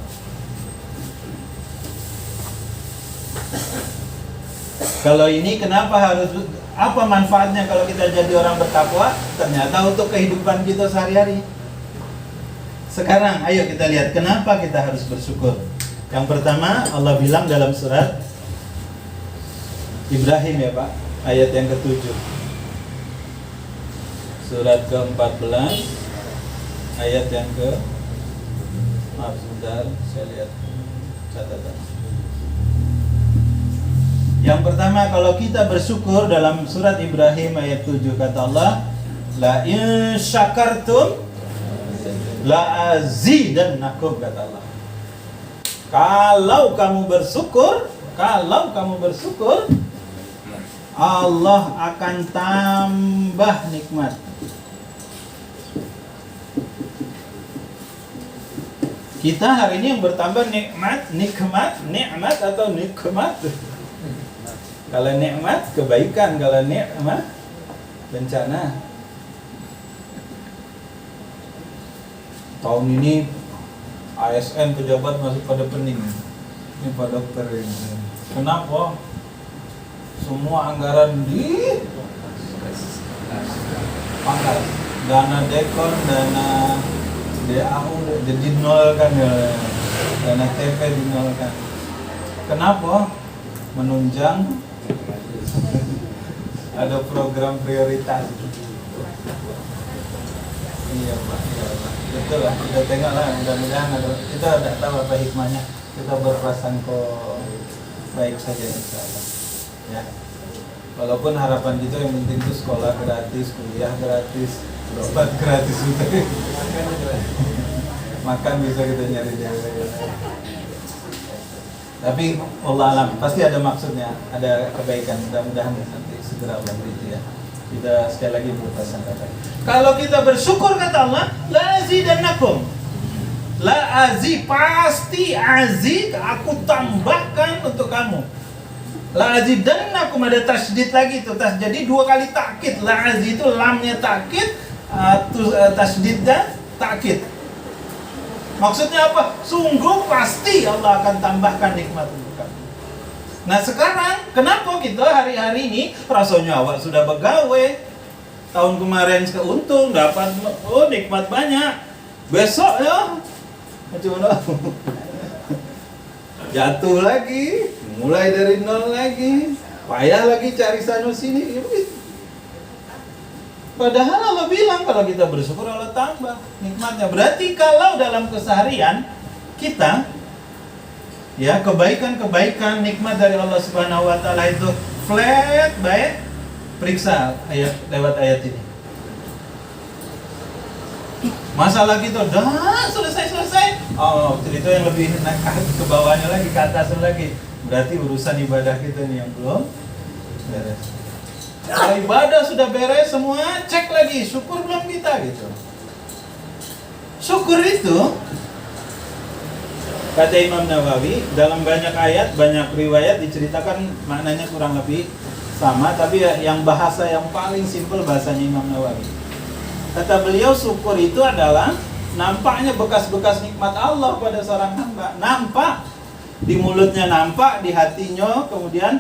Kalau ini kenapa harus, apa manfaatnya kalau kita jadi orang bertakwa? Ternyata untuk kehidupan kita sehari-hari. Sekarang ayo kita lihat kenapa kita harus bersyukur. Yang pertama, Allah bilang dalam surat Ibrahim ya Pak, ayat yang ke-7. Surat ke-14 ayat yang maaf sebentar, saya lihat catatan. Yang pertama, kalau kita bersyukur dalam surat Ibrahim ayat 7 kata Allah, la in syakartum la azidannakum, kata Allah. Kalau kamu bersyukur, Allah akan tambah nikmat. Kita hari ini yang bertambah nikmat atau nikmat? Kalau nikmat kebaikan, kalau nikmat bencana. Tahun ini ASN pejabat masuk pada pening. Ini Pak Dokter ini. Kenapa? Semua anggaran pangkat, dana dekon, dana DAU jadi nolkan ya, dana TP dinolkan. Kenapa? Menunjang ada program prioritas. Iya Pak, betul lah. Kita tengok lah, mudah-mudahan kita tidak tahu apa hikmahnya. Kita berprasangka baik saja insyaallah. Ya. Walaupun harapan kita yang penting itu sekolah gratis, kuliah gratis, obat gratis gitu. Makan bisa kita nyari jalan. Tapi Allah alam, pasti ada maksudnya, ada kebaikan. Mudah-mudahan nanti segera Allah beri ya. Kita sekali lagi berprasangka baik. Kalau kita bersyukur kata Allah, la azidannakum. La azi, pasti azid, aku tambahkan untuk kamu. La azidannakum, ada tasydid lagi tuh. Jadi 2 kali takkid. La azi itu lamnya takkid, tasydidnya takkid. Maksudnya apa? Sungguh pasti Allah akan tambahkan nikmat untuk kamu. Nah sekarang, kenapa kita hari-hari ini rasanya awak sudah begawe, tahun kemarin keuntung, dapat nikmat banyak, besok ya macam mana? Jatuh lagi, mulai dari nol lagi, payah lagi cari sana sini, begitu. Padahal Allah bilang kalau kita bersyukur Allah tambah nikmatnya. Berarti kalau dalam keseharian kita, ya kebaikan-kebaikan nikmat dari Allah Subhanahu Wa Taala itu flat, baik. Periksa ayat lewat ayat ini. Masalah kita dah selesai. Oh, cerita yang lebih naik ke bawahnya lagi, ke atas lagi. Berarti urusan ibadah kita nih yang belum beres. Kalau ibadah sudah beres semua, cek lagi syukur belum kita gitu. Syukur itu kata Imam Nawawi dalam banyak ayat, banyak riwayat diceritakan maknanya kurang lebih sama, tapi yang bahasa yang paling simpel bahasanya Imam Nawawi. Kata beliau syukur itu adalah nampaknya bekas-bekas nikmat Allah pada seorang hamba. Nampak di mulutnya, nampak di hatinya, kemudian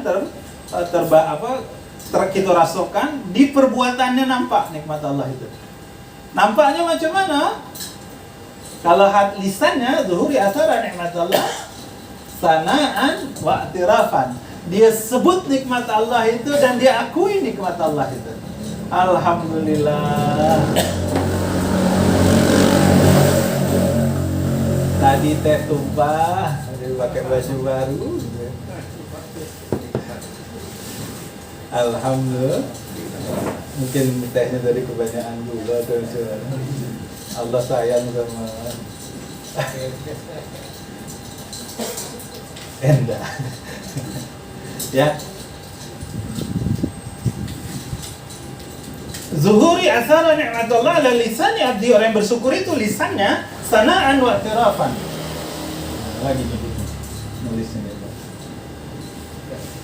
kita rasakan di perbuatannya, nampak nikmat Allah itu. Nampaknya macam mana? Kalau lisannya zuhuri athara nikmat Allah sanaan wa i'tirafan. Dia sebut nikmat Allah itu dan dia akui nikmat Allah itu. Alhamdulillah. Tadi teh tumpah, ada pakai baju baru. Alhamdulillah. Mungkin tehnya dari kebanyakan gula atau Allah sayang sama Enda. Ya. Zuhuri asara ni'matullah ala lisannya abdi, orang yang bersyukur itu lisannya sana'an wa i'tirafan. Lagi nulisnya.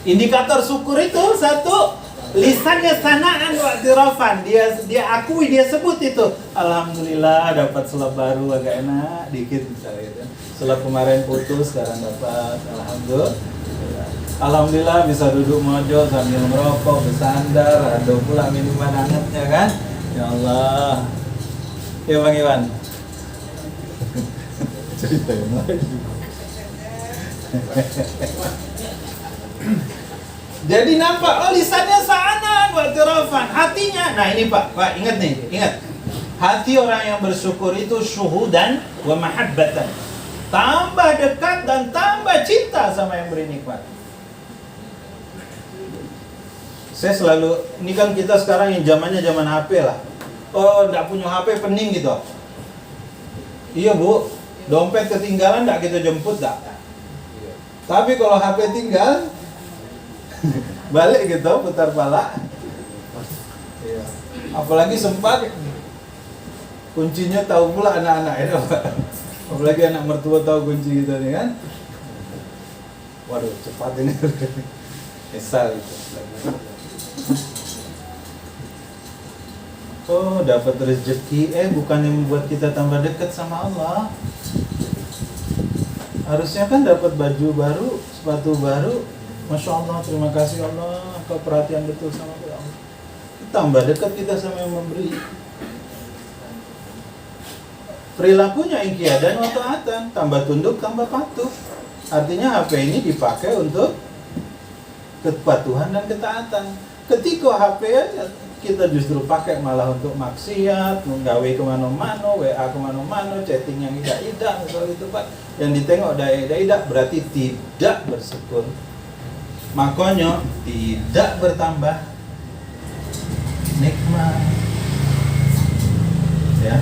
Indikator syukur itu satu, lisannya sana'an wa i'tirafan. Dia akui, dia sebut itu. Alhamdulillah dapat sulap baru agak enak dikit misalnya gitu. Sulap kemarin putus sekarang dapat. Alhamdulillah bisa duduk mojok sambil merokok, bersandar, ada pula minuman hangatnya kan. Ya Allah. Ya Bang Iwan. Cerita yang lain. Jadi nampak, oh lisannya sa'anan wa i'tirafan, hatinya. Nah ini Pak ingat nih, ingat. Hati orang yang bersyukur itu syuhudan wa mahabbatan. Tambah dekat dan tambah cinta sama yang beri nikmat. Saya selalu, ini kan kita sekarang yang zamannya zaman HP lah. Oh, enggak punya HP pening gitu. Iya Bu, dompet ketinggalan enggak kita jemput enggak? Tapi kalau HP tinggal balik gitu, putar pala. Iya. Apalagi sempat kuncinya tahu pula anak-anak itu. Apalagi anak mertua tahu kunci gitu nih kan. Waduh, cepat ini. Esal itu. Oh, dapat rezeki, bukan yang membuat kita tambah dekat sama Allah. Harusnya kan dapat baju baru, sepatu baru. Masya Allah, terima kasih Allah, kau perhatian betul sama Allah. Tambah dekat kita sama yang memberi. Perilakunya ikiadan wa ta'atan, tambah tunduk, tambah patuh. Artinya HP ini dipakai untuk kepatuhan dan ketaatan. Ketika HP kita justru pakai malah untuk maksiat, menggawe kemana-mana, WA kemana-mana, chatting yang tidak misalnya itu Pak, yang ditengok tidak berarti tidak bersyukur. Makanya tidak bertambah nikmat. Ya.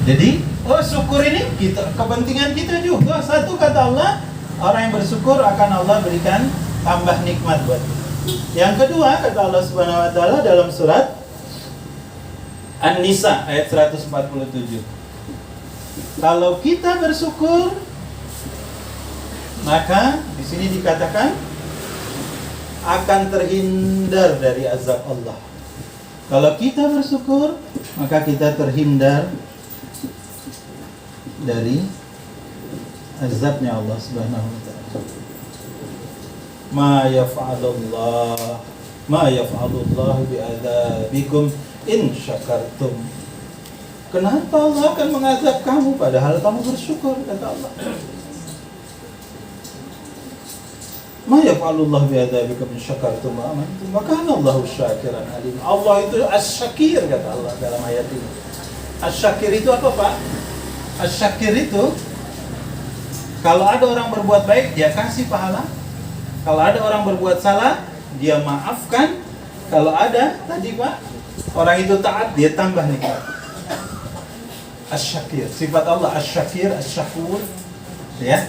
Jadi, syukur ini kita, kepentingan kita juga. Satu kata Allah, orang yang bersyukur akan Allah berikan tambah nikmat buat kita. Yang kedua kata Allah Subhanahu wa taala dalam surat An-Nisa ayat 147. Kalau kita bersyukur, maka di sini dikatakan akan terhindar dari azab Allah. Kalau kita bersyukur, maka kita terhindar dari azabnya Allah Subhanahu wa taala. Ma yaf'alullah bi'adzabikum in syakartum. Kenapa Allah akan mengazab kamu padahal kamu bersyukur, kata Allah. Ma yaf'alullah bi'adzabikum in syakartum wa amantum wa kana Allahu syakiran alim. Allah itu Asy-Syakir, kata Allah dalam ayat ini. Asy-Syakir itu apa, Pak? Asy-Syakir itu kalau ada orang berbuat baik dia kasih pahala. Kalau ada orang berbuat salah dia maafkan. Kalau ada tadi, Pak, orang itu taat dia tambah nikmat. Asy-Syakir, sifat Allah Asy-Syakir, Asy-Syakur, ya.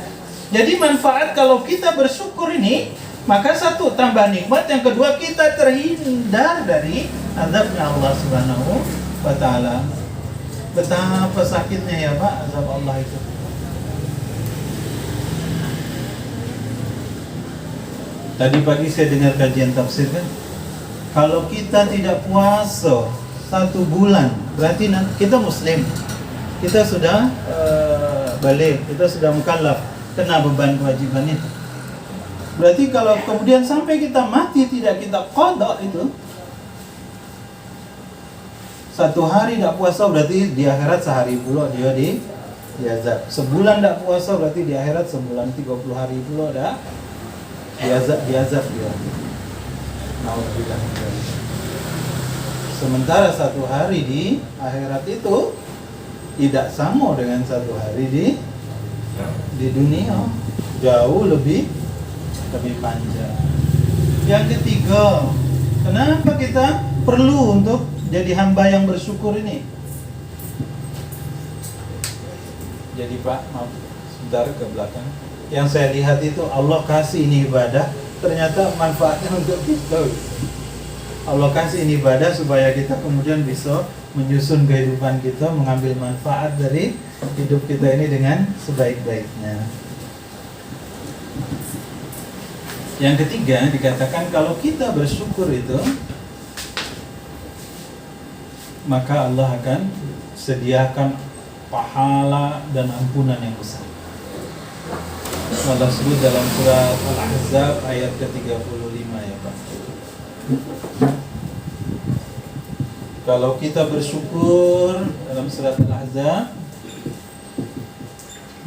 Jadi manfaat kalau kita bersyukur ini, maka satu, tambah nikmat, yang kedua kita terhindar dari azabnya Allah Subhanahu wa taala. Betapa sakitnya ya, Pak, azab Allah itu. Tadi pagi saya dengar kajian tafsir kan, kalau kita tidak puasa 1 bulan, berarti kita muslim, kita sudah balik, kita sudah mukallaf, kena beban kewajiban itu. Berarti kalau kemudian sampai kita mati tidak kita qada itu, 1 hari tidak puasa berarti di akhirat sehari pula dia diazab. Sebulan tidak puasa berarti di akhirat sebulan 30 hari pula dah diazab dia. Nauzubillah. Sementara 1 hari di akhirat itu tidak sama dengan 1 hari di dunia, jauh lebih panjang. Yang ketiga, kenapa kita perlu untuk jadi hamba yang bersyukur ini? Jadi Pak, maaf sebentar ke belakang. Yang saya lihat itu Allah kasih ini ibadah, ternyata manfaatnya untuk kita. Allah kasih ini ibadah supaya kita kemudian bisa menyusun kehidupan kita, mengambil manfaat dari hidup kita ini dengan sebaik-baiknya. Yang ketiga dikatakan kalau kita bersyukur itu, maka Allah akan sediakan pahala dan ampunan yang besar. Allah sebut dalam surat Al-Ahzab ayat ke-35 ya Pak. Kalau kita bersyukur dalam surat Al-Ahzab,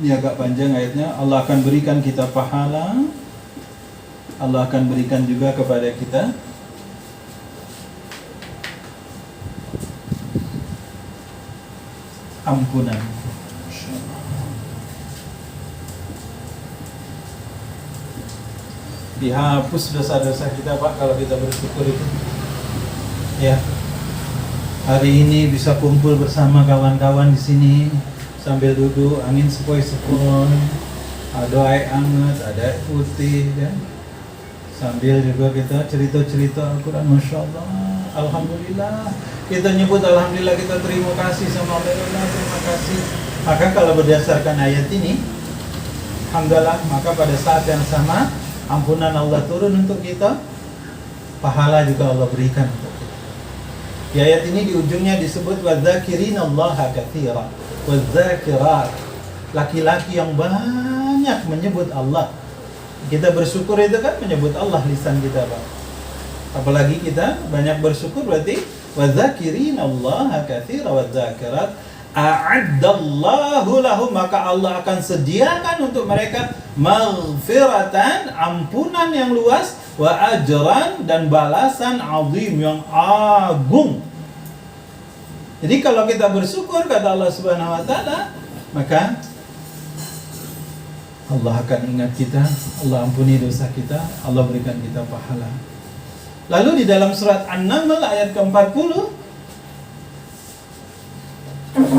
ini agak panjang ayatnya, Allah akan berikan kita pahala, Allah akan berikan juga kepada kita ampunan. Dihapus dosa-dosa kita Pak kalau kita bersyukur itu. Ya. Hari ini bisa kumpul bersama kawan-kawan di sini sambil duduk, angin sepoi-sepoi, ada air hangat, ada air putih kan. Sambil juga kita cerita-cerita Al-Quran, Masya Allah, Alhamdulillah. Kita nyebut Alhamdulillah, kita terima kasih sama Allah, terima kasih. Maka kalau berdasarkan ayat ini, Alhamdulillah, maka pada saat yang sama ampunan Allah turun untuk kita, pahala juga Allah berikan untuk kita. Di ayat ini di ujungnya disebut wadzakirinallaha katsiran, wadzakirat, laki-laki yang banyak menyebut Allah. Kita bersyukur itu kan menyebut Allah lisan kita Pak. Apalagi kita banyak bersyukur berarti wadzakirinallaha katsiran wadzakirat a'addallahu lahum, maka Allah akan sediakan untuk mereka maghfiratan, ampunan yang luas, wa ajran, dan balasan azim yang agung. Jadi kalau kita bersyukur kata Allah Subhanahu wa taala, maka Allah akan ingat kita, Allah ampuni dosa kita, Allah berikan kita pahala. Lalu di dalam surat An-Naml ayat ke-40,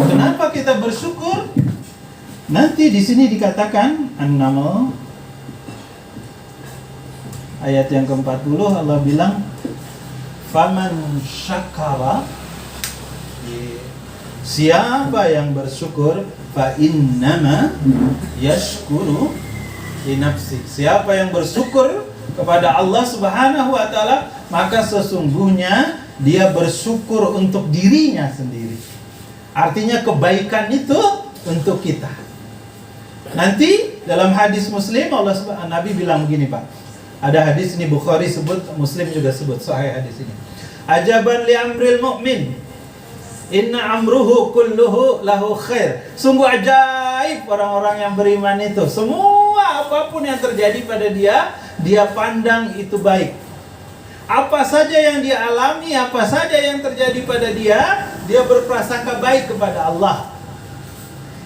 kenapa kita bersyukur? Nanti di sini dikatakan An-Naml ayat yang ke-40 Allah bilang faman syakara, siapa yang bersyukur fa innama yashkuru li nafsi, siapa yang bersyukur kepada Allah Subhanahu wa taala maka sesungguhnya dia bersyukur untuk dirinya sendiri. Artinya kebaikan itu untuk kita. Nanti dalam hadis Muslim Nabi bilang begini Pak. Ada hadis ini Bukhari sebut, Muslim juga sebut, sahih hadis ini. Ajaban li amril mu'min, inna amruhu kulluhu lahu khair. Sungguh ajaib orang-orang yang beriman itu. Semua apapun yang terjadi pada dia, dia pandang itu baik. Apa saja yang dia alami, apa saja yang terjadi pada dia, dia berprasangka baik kepada Allah.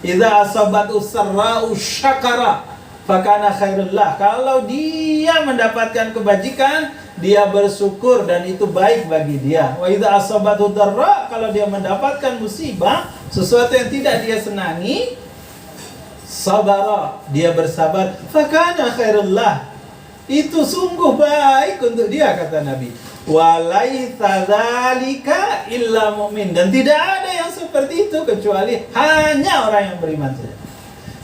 Idza asabatu sarra'u syakara fakana khairullah. Kalau dia mendapatkan kebajikan, dia bersyukur dan itu baik bagi dia. Wa idza asabatu darra, kalau dia mendapatkan musibah, sesuatu yang tidak dia senangi, sabara, dia bersabar, fakana khairullah. Itu sungguh baik untuk dia, kata Nabi. Walaitsa dzalika illa mu'min, dan tidak ada yang seperti itu kecuali hanya orang yang beriman saja.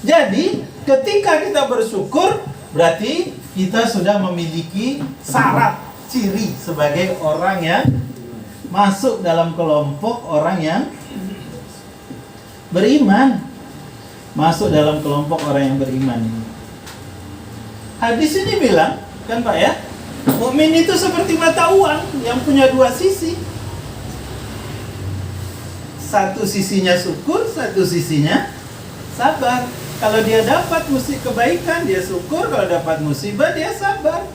Jadi ketika kita bersyukur, berarti kita sudah memiliki syarat ciri sebagai orang yang masuk dalam kelompok orang yang beriman. Masuk dalam kelompok orang yang beriman ini. Hadis ini bilang, kan Pak ya, mukmin itu seperti mata uang yang punya dua sisi. Satu sisinya syukur, satu sisinya sabar. Kalau dia dapat kebaikan, dia syukur. Kalau dapat musibah, dia sabar.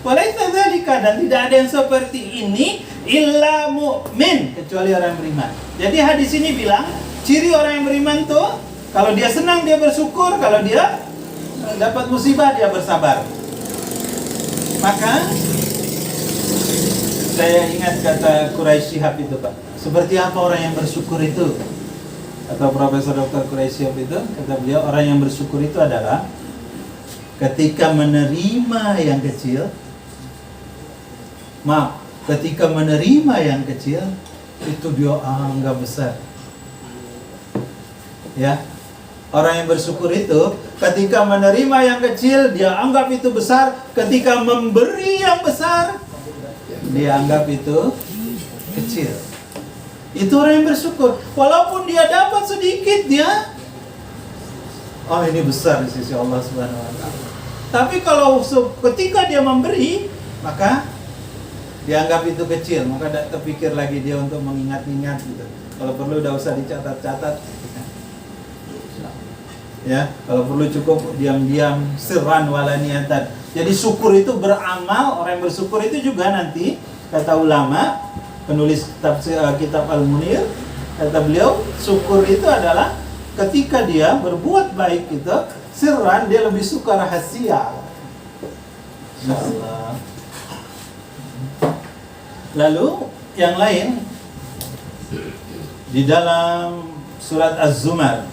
Walaitsa dzalika, dan tidak ada yang seperti ini illa mu'min, kecuali orang yang beriman. Jadi hadis ini bilang, ciri orang yang beriman tuh, kalau dia senang dia bersyukur, kalau dia dapat musibah dia bersabar. Maka saya ingat kata Quraisy Shihab itu Pak, seperti apa orang yang bersyukur itu? Atau Profesor Dr. Quraisy Shihab itu, kata beliau, orang yang bersyukur itu adalah ketika menerima yang kecil, ketika menerima yang kecil, itu dia anggap besar. Ya, orang yang bersyukur itu ketika menerima yang kecil, dia anggap itu besar. Ketika memberi yang besar, dia anggap itu kecil. Itu orang yang bersyukur. Walaupun dia dapat sedikit, dia ini besar di sisi Allah Subhanahu wa taala. Tapi kalau ketika dia memberi, maka dianggap itu kecil. Maka tidak terpikir lagi dia untuk mengingat-ingat gitu. Kalau perlu tidak usah dicatat-catat. Ya, kalau perlu cukup diam-diam, sirran walaniatan. Jadi syukur itu beramal. Orang yang bersyukur itu juga nanti, kata ulama, penulis kitab Al-Munir, kata beliau, syukur itu adalah ketika dia berbuat baik itu, sirran, dia lebih suka rahasia. Insyaallah. Lalu yang lain di dalam surat Az-Zumar.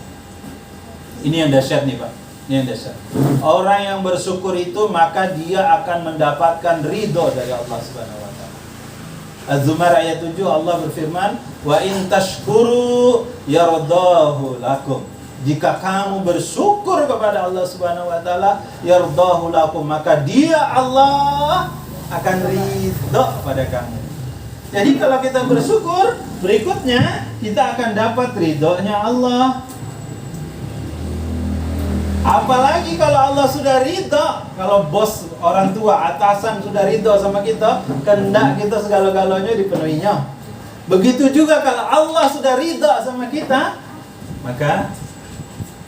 Ini yang dahsyat nih Pak. Ini yang dahsyat. Orang yang bersyukur itu maka dia akan mendapatkan ridho dari Allah Subhanahu wa taala. Az-Zumar ayat 7 Allah berfirman, "Wa in tashkuru yardahu lakum." Jika kamu bersyukur kepada Allah Subhanahu wa taala, yardahu lakum, maka dia Allah akan ridho pada kamu. Jadi kalau kita bersyukur, berikutnya kita akan dapat ridhonya Allah. Apalagi kalau Allah sudah ridho, kalau bos, orang tua, atasan sudah ridho sama kita, kehendak kita segala-galanya dipenuhinya. Begitu juga kalau Allah sudah ridho sama kita, maka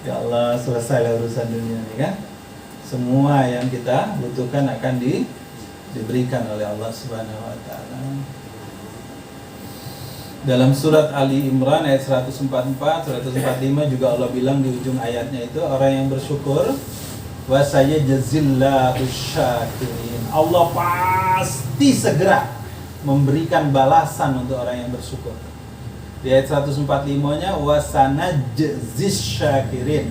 ya Allah selesai urusan dunia ini kan. Semua yang kita butuhkan akan diberikan oleh Allah Subhanahu wa taala. Dalam surat Ali Imran ayat 144, 145 juga Allah bilang di ujung ayatnya itu, orang yang bersyukur wa sayajzillahu syakirin. Allah pasti segera memberikan balasan untuk orang yang bersyukur. Di ayat 145-nya wa sanajzis syakirin.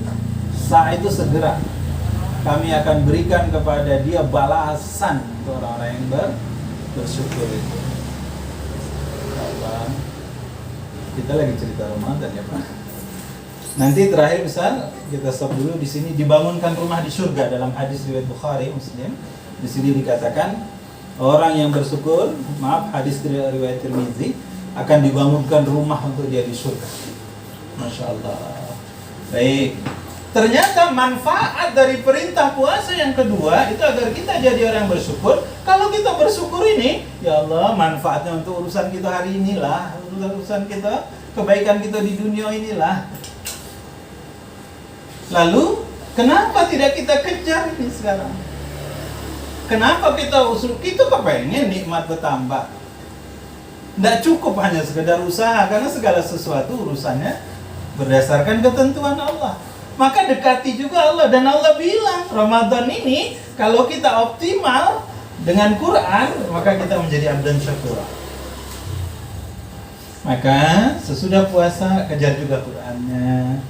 Itu segera kami akan berikan kepada dia balasan untuk orang-orang yang bersyukur itu. Allah. Kita lagi cerita Ramadan ya Pak. Nanti terakhir misal kita stop dulu di sini, dibangunkan rumah di surga dalam hadis riwayat Bukhari Muslim. Di sini dikatakan orang yang bersyukur, hadis riwayat Tirmizi, akan dibangunkan rumah untuk dia di surga. Masya Allah. Baik. Ternyata manfaat dari perintah puasa yang kedua itu agar kita jadi orang bersyukur. Kalau kita bersyukur ini, ya Allah, manfaatnya untuk urusan kita hari inilah, urusan kita, kebaikan kita di dunia inilah. Lalu, kenapa tidak kita kejar ini sekarang? Kenapa kita kepengen nikmat bertambah? Tidak cukup hanya sekedar usaha, karena segala sesuatu urusannya berdasarkan ketentuan Allah. Maka dekati juga Allah, dan Allah bilang Ramadan ini kalau kita optimal dengan Quran, maka kita menjadi abdan syakura. Maka sesudah puasa kejar juga Qurannya,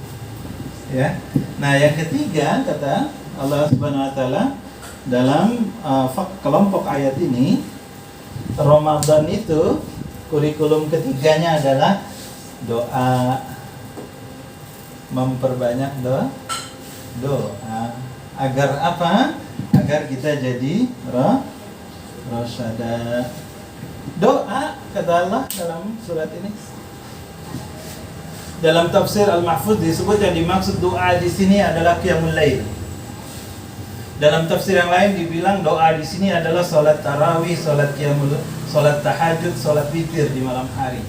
ya. Nah, yang ketiga kata Allah Subhanahu wa taala dalam kelompok ayat ini, Ramadan itu kurikulum ketiganya adalah doa. Memperbanyak doa agar apa? Agar kita jadi rasyada. Doa kata Allah dalam surat ini. Dalam tafsir Al-Mahfuz disebut yang dimaksud doa di sini adalah qiyamul lail. Dalam tafsir yang lain dibilang doa di sini adalah salat tarawih, salat qiyamul, salat tahajud, salat witir di malam hari.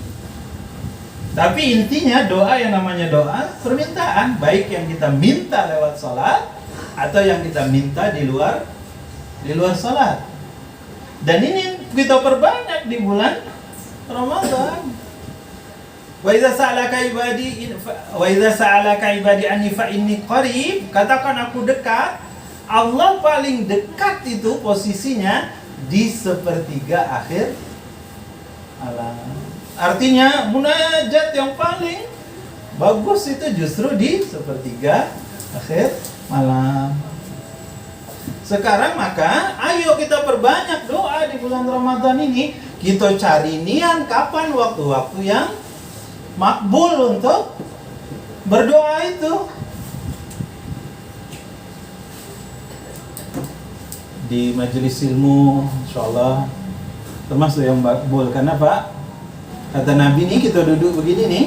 Tapi intinya doa yang namanya doa permintaan, baik yang kita minta lewat salat atau yang kita minta di luar salat. Dan ini kita perbanyak di bulan Ramadan. Wa idza sa'alaka ibadi anni fa inni qarib, katakan aku dekat. Allah paling dekat itu posisinya di sepertiga akhir alam. Artinya munajat yang paling bagus itu justru di sepertiga akhir malam. Sekarang maka ayo kita perbanyak doa di bulan Ramadan ini. Kita cari niat kapan waktu-waktu yang makbul untuk berdoa itu. Di majelis ilmu insyaallah termasuk yang makbul. Karena Pak, kata Nabi nih, kita duduk begini nih,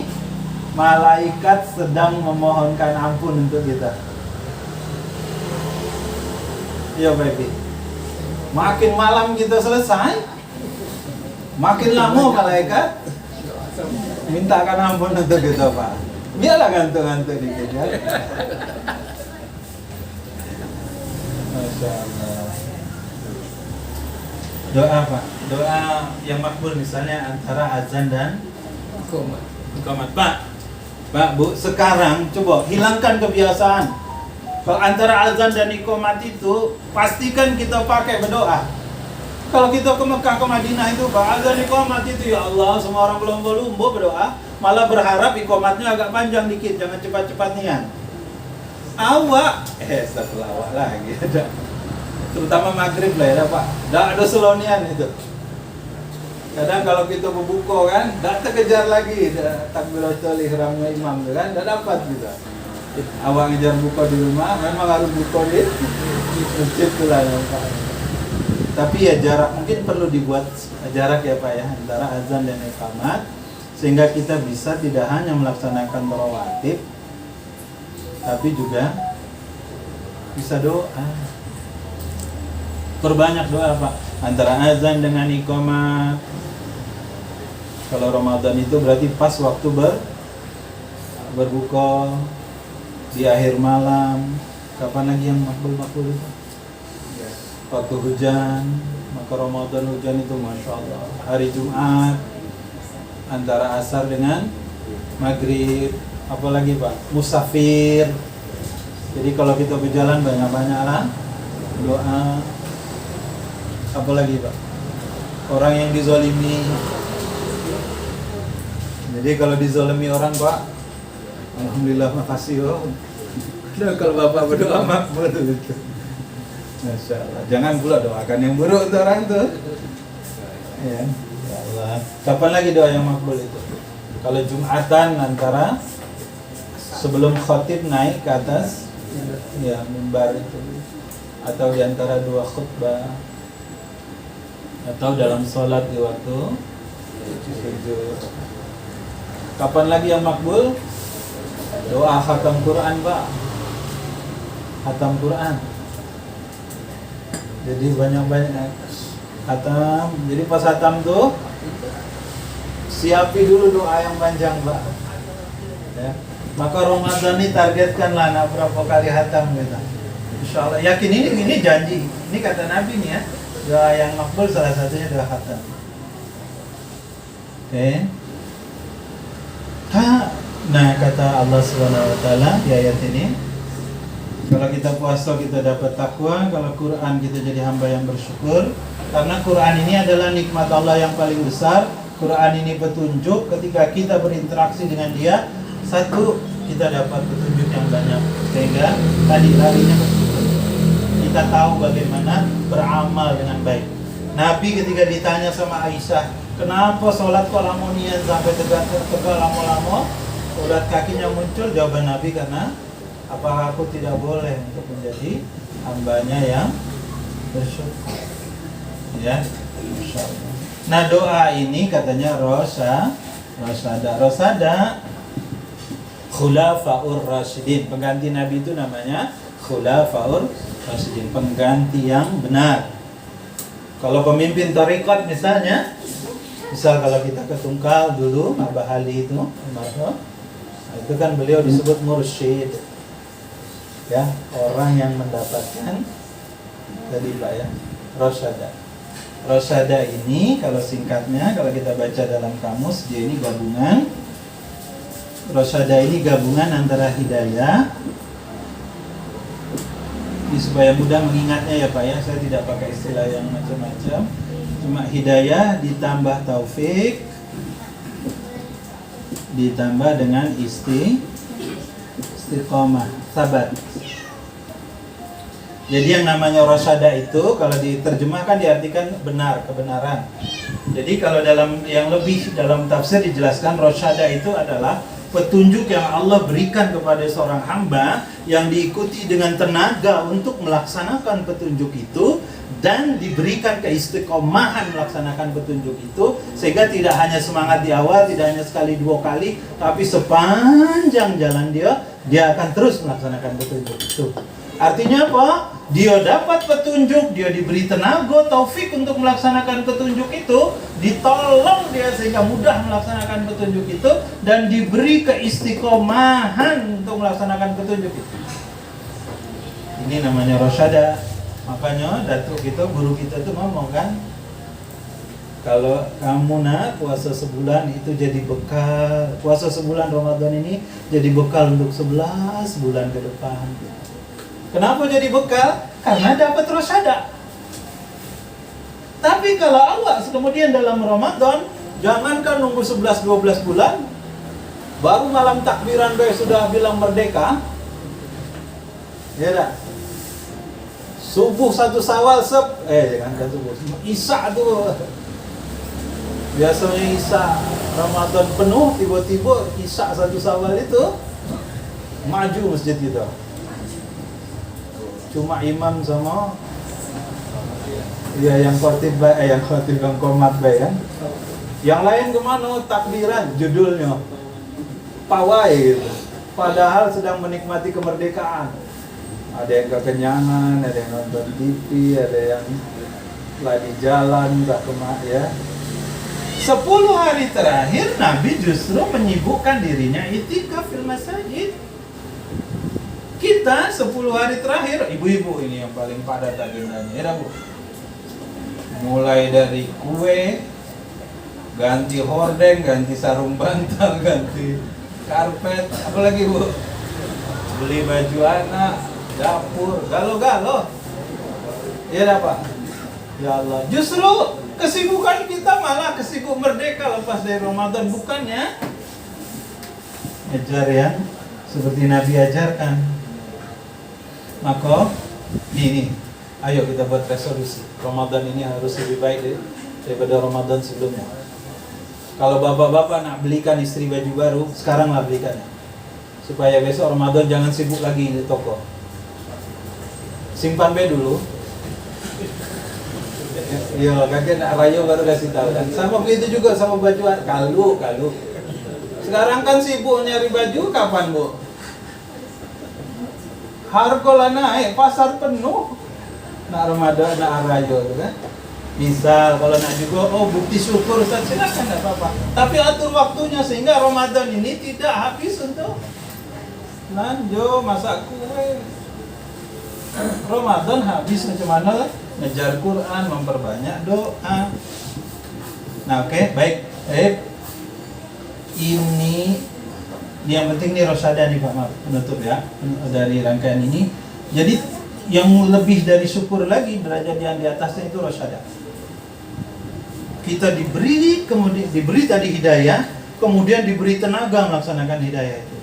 malaikat sedang memohonkan ampun untuk kita. Iya baik. Makin malam kita selesai, makin lama malaikat mintakan ampun untuk kita, Pak. Biarlah ngantuk-ngantuk dikit ya. Masya Allah. Doa Pak, doa yang makbul misalnya antara azan dan iqamat. Pak, Bu, sekarang coba hilangkan kebiasaan. Kalau antara azan dan iqamat itu pastikan kita pakai berdoa. Kalau kita ke Mekah, ke Madinah itu Pak, azan iqamat itu ya Allah, semua orang berlomba-lomba berdoa, malah berharap iqamatnya agak panjang dikit, jangan cepat-cepat nian. Setelah awak lagi ada. Terutama maghrib lah ya Pak, dah ada selonian itu. Kadang kalau kita berbuka kan, dah terkejar lagi, dah takbiratul ihramnya imam tu kan, dah dapat gitu. Awak ngejar buka di rumah, memang harus buka di masjid tu lah ya Pak. Tapi ya jarak, mungkin perlu dibuat jarak ya Pak ya, antara azan dan iqamat, sehingga kita bisa tidak hanya melaksanakan rawatib, tapi juga bisa doa. Perbanyak doa Pak, antara azan dengan iqamat. Kalau Ramadan itu berarti pas waktu berbuka di akhir malam. Kapan lagi yang makbul itu? Waktu hujan, maka Ramadan hujan itu Masya Allah. Hari Jumat antara asar dengan maghrib. Apalagi Pak, musafir. Jadi kalau kita berjalan banyak-banyaklah doa. Apalagi Pak, orang yang dizolimi. Jadi kalau dizolimi orang Pak, alhamdulillah makasih Nah, kalau Bapak berdoa makbul itu. Masya Allah. Jangan pula doakan yang buruk untuk orang itu. Ya Allah. Kapan lagi doa yang makbul itu? Kalau Jumatan antara sebelum khatib naik ke atas ya mimbar itu, atau di antara dua khutbah, atau dalam sholat di waktu sujud. Kapan lagi yang makbul? Doa khatam Quran Pak. Khatam Quran. Jadi banyak-banyak khatam. Jadi pas khatam tuh siapi dulu doa yang panjang, Pak. Ya. Maka Ramadan ini targetkanlah nak berapa kali khatam kita. Insyaallah. Yakin ini janji. Ini kata Nabi nih ya. Doa yang makbul salah satunya doa khatam. Oke. Nah kata Allah Subhanahu wa taala di ayat ini, kalau kita puasa kita dapat takwa, kalau Quran kita jadi hamba yang bersyukur. Karena Quran ini adalah nikmat Allah yang paling besar. Quran ini petunjuk, ketika kita berinteraksi dengan dia, satu, kita dapat petunjuk yang banyak. Sehingga tadi larinya ke situ. Kita tahu bagaimana beramal dengan baik. Nabi ketika ditanya sama Aisyah, kenapa sholat kok lamonian sampai tegal lama-lama, urat kakinya muncul, jawaban Nabi, karena apakah aku tidak boleh untuk menjadi hambanya yang bersyukur. Ya, Masya Allah. Nah doa ini katanya Rosada Khulafaur Rasyidin. Pengganti Nabi itu namanya Khulafaur Rasyidin, pengganti yang benar. Kalau pemimpin tarekat misalnya, misal kalau kita ke Tungkal dulu, Abah Ali itu kan beliau disebut mursyid. Ya, orang yang mendapatkan tadi Pak ya, Rosada. Rosada ini kalau singkatnya, kalau kita baca dalam kamus, dia ini gabungan. Rosada ini gabungan antara hidayah. Ini supaya mudah mengingatnya ya Pak ya, saya tidak pakai istilah yang macam-macam. Cuma hidayah ditambah taufik, ditambah dengan istiqomah, sabat. Jadi yang namanya Rosada itu kalau diterjemahkan diartikan benar, kebenaran. Jadi kalau dalam yang lebih dalam tafsir dijelaskan Rosada itu adalah petunjuk yang Allah berikan kepada seorang hamba yang diikuti dengan tenaga untuk melaksanakan petunjuk itu dan diberikan keistiqomahan melaksanakan petunjuk itu, sehingga tidak hanya semangat di awal, tidak hanya sekali dua kali, tapi sepanjang jalan dia akan terus melaksanakan petunjuk itu. Artinya apa? Dia dapat petunjuk, dia diberi tenaga, taufik untuk melaksanakan petunjuk itu, ditolong dia sehingga mudah melaksanakan petunjuk itu, dan diberi keistiqomahan untuk melaksanakan petunjuk itu. Ini namanya Rosyada. Makanya Datuk kita, guru kita tuh ngomong kan, kalau kamu nak puasa sebulan itu jadi bekal, puasa sebulan Ramadan ini jadi bekal untuk 11 bulan ke depan. Kenapa jadi bekal? Karena dapat Rosyada. Tapi kalau awas kemudian dalam Ramadan, jangankan nunggu 11-12 bulan, baru malam takbiran sudah bilang merdeka, ya tak? Subuh 1 Syawal jangan subuh, Isya tuh. Biasanya Isya Ramadan penuh, tiba-tiba Isya 1 Syawal itu maju masjid kita. Cuma imam sama ya yang khotib yang komat kan. Yang lain kemana? Takbiran judulnya pawai gitu. Padahal sedang menikmati kemerdekaan. Ada yang kekenyangan, ada yang nonton TV, ada yang lagi jalan tak kemana ya. 10 hari terakhir Nabi justru menyibukkan dirinya itikaf fil masajid. Kita 10 hari terakhir, ibu-ibu ini yang paling padat agendanya, ya Bu. Mulai dari kue, ganti hordeng, ganti sarung bantal, ganti karpet, apalagi Bu, beli baju anak, dapur, galo-galo. Ya Pak. Ya Allah. Justru kesibukan kita malah kesibuk merdeka lepas dari Ramadan, bukannya ajar yang seperti Nabi ajarkan. Maka ini, ayo kita buat resolusi. Ramadan ini harus lebih baik daripada Ramadan sebelumnya. Kalau bapak-bapak nak belikan istri baju baru, sekaranglah belikan. Supaya besok Ramadan jangan sibuk lagi di toko. Simpan dulu. Iya, kakek nak rayo baru kasih tahu. Dan sama begitu juga sama baju kalu. Sekarang kan sibuk nyari baju, kapan Bu? Harga lah naik, pasar penuh. Nak Ramadan, nak Arayo tu kan. Misal kalau nak juga, oh bukti syukur Ustaz, silakan tak apa-apa. Tapi atur waktunya sehingga Ramadan ini tidak habis untuk lanjut masak kue. Ramadan habis macam mana? Ngejar Quran, memperbanyak doa. Nah oke, baik. Ini yang penting nih Rosyada nih Pak, maaf, penutup ya dari rangkaian ini. Jadi yang lebih dari syukur lagi, derajat yang di atasnya itu Rosyada. Kita diberi, kemudian diberi tadi hidayah, kemudian diberi tenaga melaksanakan hidayah itu,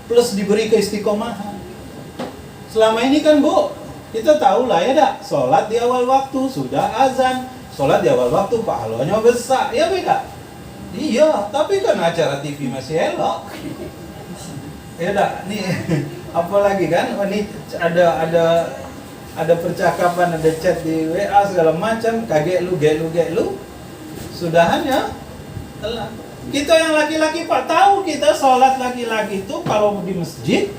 plus diberi keistiqomahan. Selama ini kan Bu, kita tahu lah ya dak, sholat di awal waktu, sudah azan, sholat di awal waktu pahalanya besar, ya beda. Iya, tapi kan acara TV masih elok. Ya dak, nih apalagi kan, ini ada percakapan, ada chat di WA segala macam, kaget lu, sudahan ya, telat. Kita yang laki-laki Pak tahu kita sholat laki-laki itu kalau di masjid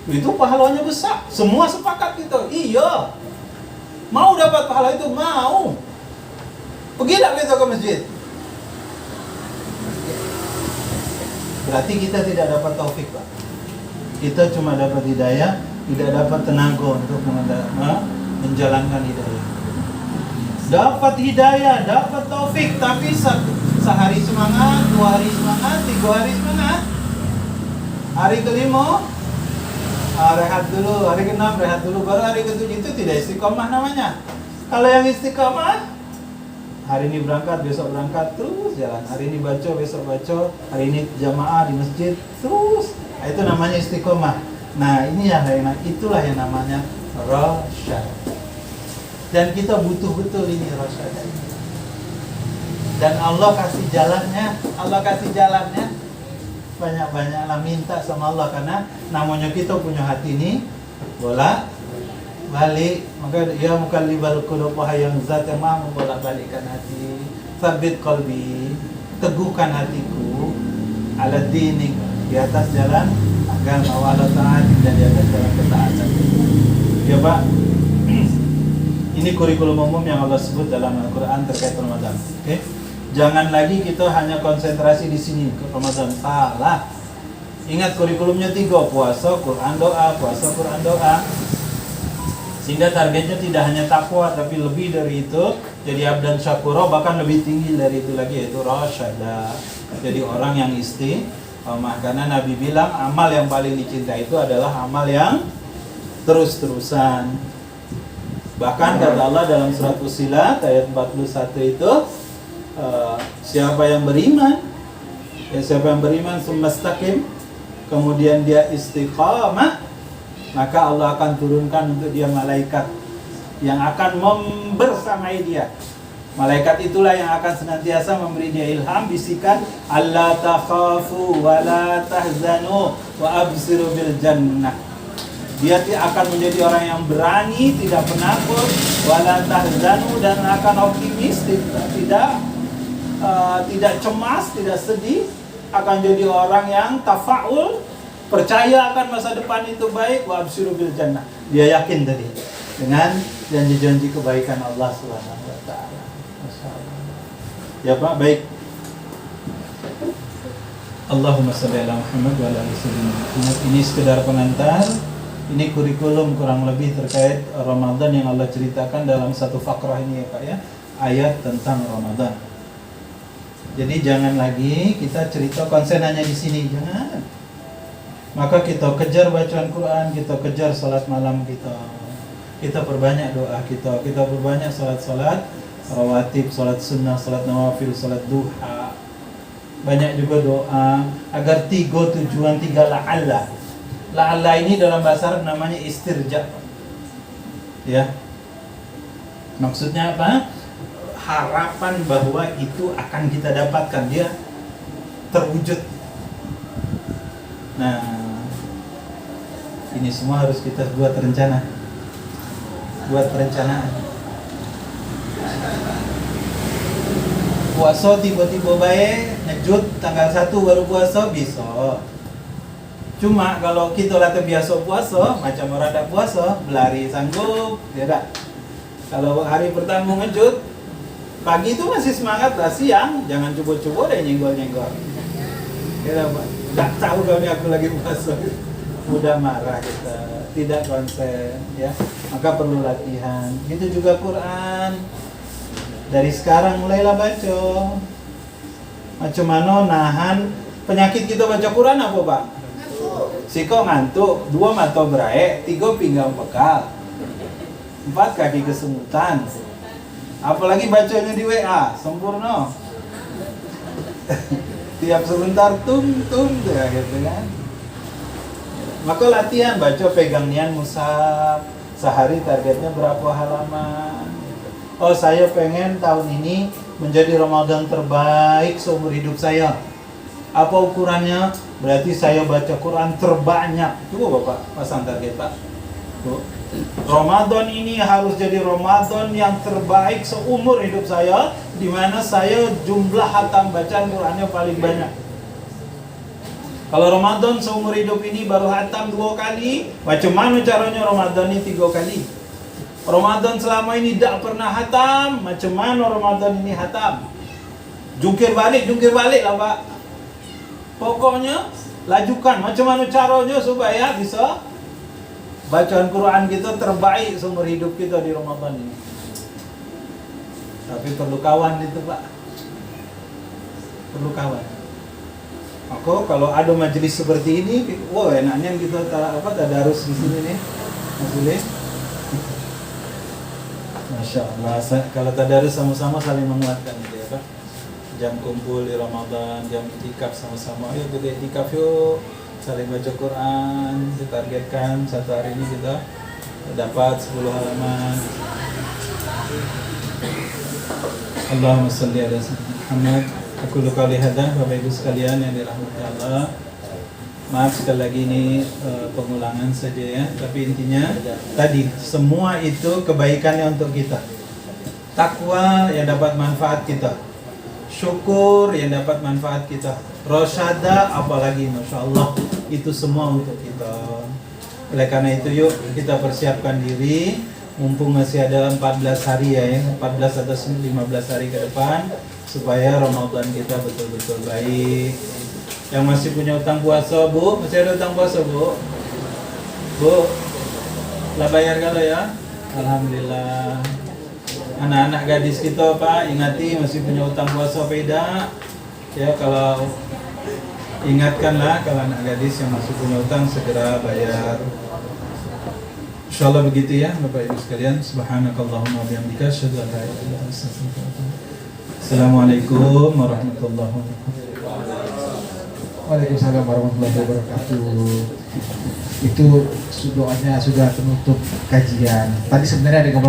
itu pahalanya besar. Semua sepakat gitu. Iya. Mau dapat pahala itu mau. Pergi tak kita ke masjid? Berarti kita tidak dapat taufik Pak. Kita cuma dapat hidayah, tidak dapat tenaga untuk menjalankan hidayah. Dapat hidayah, dapat taufik, tapi sehari semangat, 2 hari semangat, 3 hari semangat. Hari kelima rehat dulu, hari ke-6 rehat dulu, baru hari ke-7 itu tidak istiqomah namanya. Kalau yang istiqomah, hari ini berangkat, besok berangkat, terus jalan. Hari ini baca, besok baca, hari ini jamaah di masjid, terus. Itu namanya istiqomah. Nah, itulah yang namanya rasyad. Dan kita butuh betul ini rasyad ini. Dan Allah kasih jalannya. Banyak-banyaklah minta sama Allah, karena namanya kita punya hati ini bolak-balik. Maka ya mukallibal qulub, wahai yang zat yang maha membolak-balikkan hati, sabit qalbi, teguhkan hatiku, ala dinik, di atas jalan agama, wala ta'ati, dan di atas jalan ketaatan. Ya Pak, ini kurikulum umum yang Allah sebut dalam Al-Quran terkait Ramadan. Oke? Jangan lagi kita hanya konsentrasi di sini ke Ramadan. Salah. Ingat kurikulumnya 3, puasa, Quran, doa, puasa, Quran, doa. Sehingga targetnya tidak hanya takwa, tapi lebih dari itu. Jadi abdan syakura, bahkan lebih tinggi dari itu lagi, yaitu rasyada. Jadi orang yang istiqomah. Karena Nabi bilang amal yang paling dicintai itu adalah amal yang terus-terusan. Bahkan kata Allah dalam surat Fussilat ayat 41 itu, siapa yang beriman, sumastaqim, kemudian dia istiqamah, maka Allah akan turunkan untuk dia malaikat yang akan membersamai dia. Malaikat itulah yang akan senantiasa memberi dia ilham, bisikan, alla takhafu wa la tahzanu wa absiru bil jannah. Dia akan menjadi orang yang berani, tidak penakut, wa la tahzanu, dan akan optimis, tidak cemas, tidak sedih, akan jadi orang yang tafa'ul, percaya akan masa depan itu baik, wa absyiru bil jannah. Dia yakin tadi dengan janji-janji kebaikan Allah Subhanahu wa taala. Masyaallah. Ya Pak, baik. Allahumma shalli ala Muhammad wa ala ali sayyidina Muhammad. Ini sekedar pengantar. Ini kurikulum kurang lebih terkait Ramadan yang Allah ceritakan dalam satu fakrah ini ya Pak ya. Ayat tentang Ramadan. Jadi jangan lagi kita cerita konsen hanya di sini, jangan. Maka kita kejar bacaan Quran, kita kejar salat malam kita perbanyak doa kita perbanyak salat rawatib, salat sunnah, salat nawafil, salat duha. Banyak juga doa agar 3 tujuan, 3 la'alla. La'alla ini dalam bahasa Arab namanya istirja. Ya. Maksudnya apa? Harapan bahwa itu akan kita dapatkan, dia terwujud. Nah, ini semua harus kita buat rencana, buat perencanaan. Puasa tiba-tiba baik, ngejut tanggal 1 baru puasa bisa. Cuma kalau kita latih biasa puasa, macam orang tak puasa, berlari sanggup, ya tak? Kalau hari pertama ngejut, pagi itu masih semangat lah, siang jangan coba-coba deh nyenggol-nyenggol. Ya tak? Tak tahu kalau ni aku lagi puasa, mudah marah kita, tidak konsen, ya. Maka perlu latihan. Gitu juga Quran. Dari sekarang mulailah baca. Macam mana nahan penyakit kita baca Quran apa Pak? Siko ngantuk, 2 mata beraek, 3 pinggang pegal, 4 kaki kesemutan. Apalagi bacanya di WA, sempurna. Tiap sebentar tung gitu kan. Maka latihan baca pegang nian mushaf, sehari targetnya berapa halaman. Oh saya pengen tahun ini menjadi Ramadan terbaik seumur hidup saya. Apa ukurannya? Berarti saya baca Quran terbanyak. Coba Bapak pasang target Pak. Tuh. Ramadan ini harus jadi Ramadan yang terbaik seumur hidup saya, di mana saya jumlah hatam bacaan Qurannya paling banyak. Kalau Ramadan seumur hidup ini baru hatam 2 kali, macam mana caranya Ramadan ini 3 kali? Ramadan selama ini tidak pernah hatam, macam mana Ramadan ini hatam? Jungkir balik lah Pak. Pokoknya lajukan macam mana caranya supaya bisa bacaan Quran kita terbaik seumur hidup kita di Ramadan ini. Tapi perlu kawan itu Pak. Perlu kawan. Maka kalau ada majelis seperti ini, wah enaknya kita tadarus di sini nih. Mas Ulil. Masya Allah, kalau tadarus sama-sama saling menguatkan gitu ya Pak. Jam kumpul di Ramadan, jam itikaf sama-sama. Ayo kita itikaf yuk, saling baca Quran. Ditargetkan satu hari ini kita dapat 10 halaman. Allahumma salli ala Muhammad. Aku luka lihada, Bapak Ibu sekalian yang dirahmati Allah. Maaf sekali lagi ini pengulangan saja ya. Tapi intinya tadi semua itu kebaikannya untuk kita. Takwa yang dapat manfaat kita. Syukur yang dapat manfaat kita. Rosyada apalagi Masya Allah. Itu semua untuk kita. Oleh karena itu yuk kita persiapkan diri. Mumpung masih ada 14 hari ya 14 atau 15 hari ke depan. Supaya Ramadan kita betul-betul baik. Yang masih punya utang puasa Bu, masih ada utang puasa Bu? Bu, lah bayar kalau ya? Alhamdulillah. Anak-anak gadis kita Pak, ingati masih punya utang puasa beda. Ya kalau ingatkanlah kalau anak gadis yang masih punya utang segera bayar. Insyaallah begitu ya Bapak Ibu sekalian. Subhanakallahumma bihamdika asyhadu an la ilaha illa anta astaghfiruka wa atubu ilaik. Assalamualaikum warahmatullahi wabarakatuh. Waalaikumsalam warahmatullahi wabarakatuh. Itu doanya sudah penutup kajian. Tadi sebenarnya ada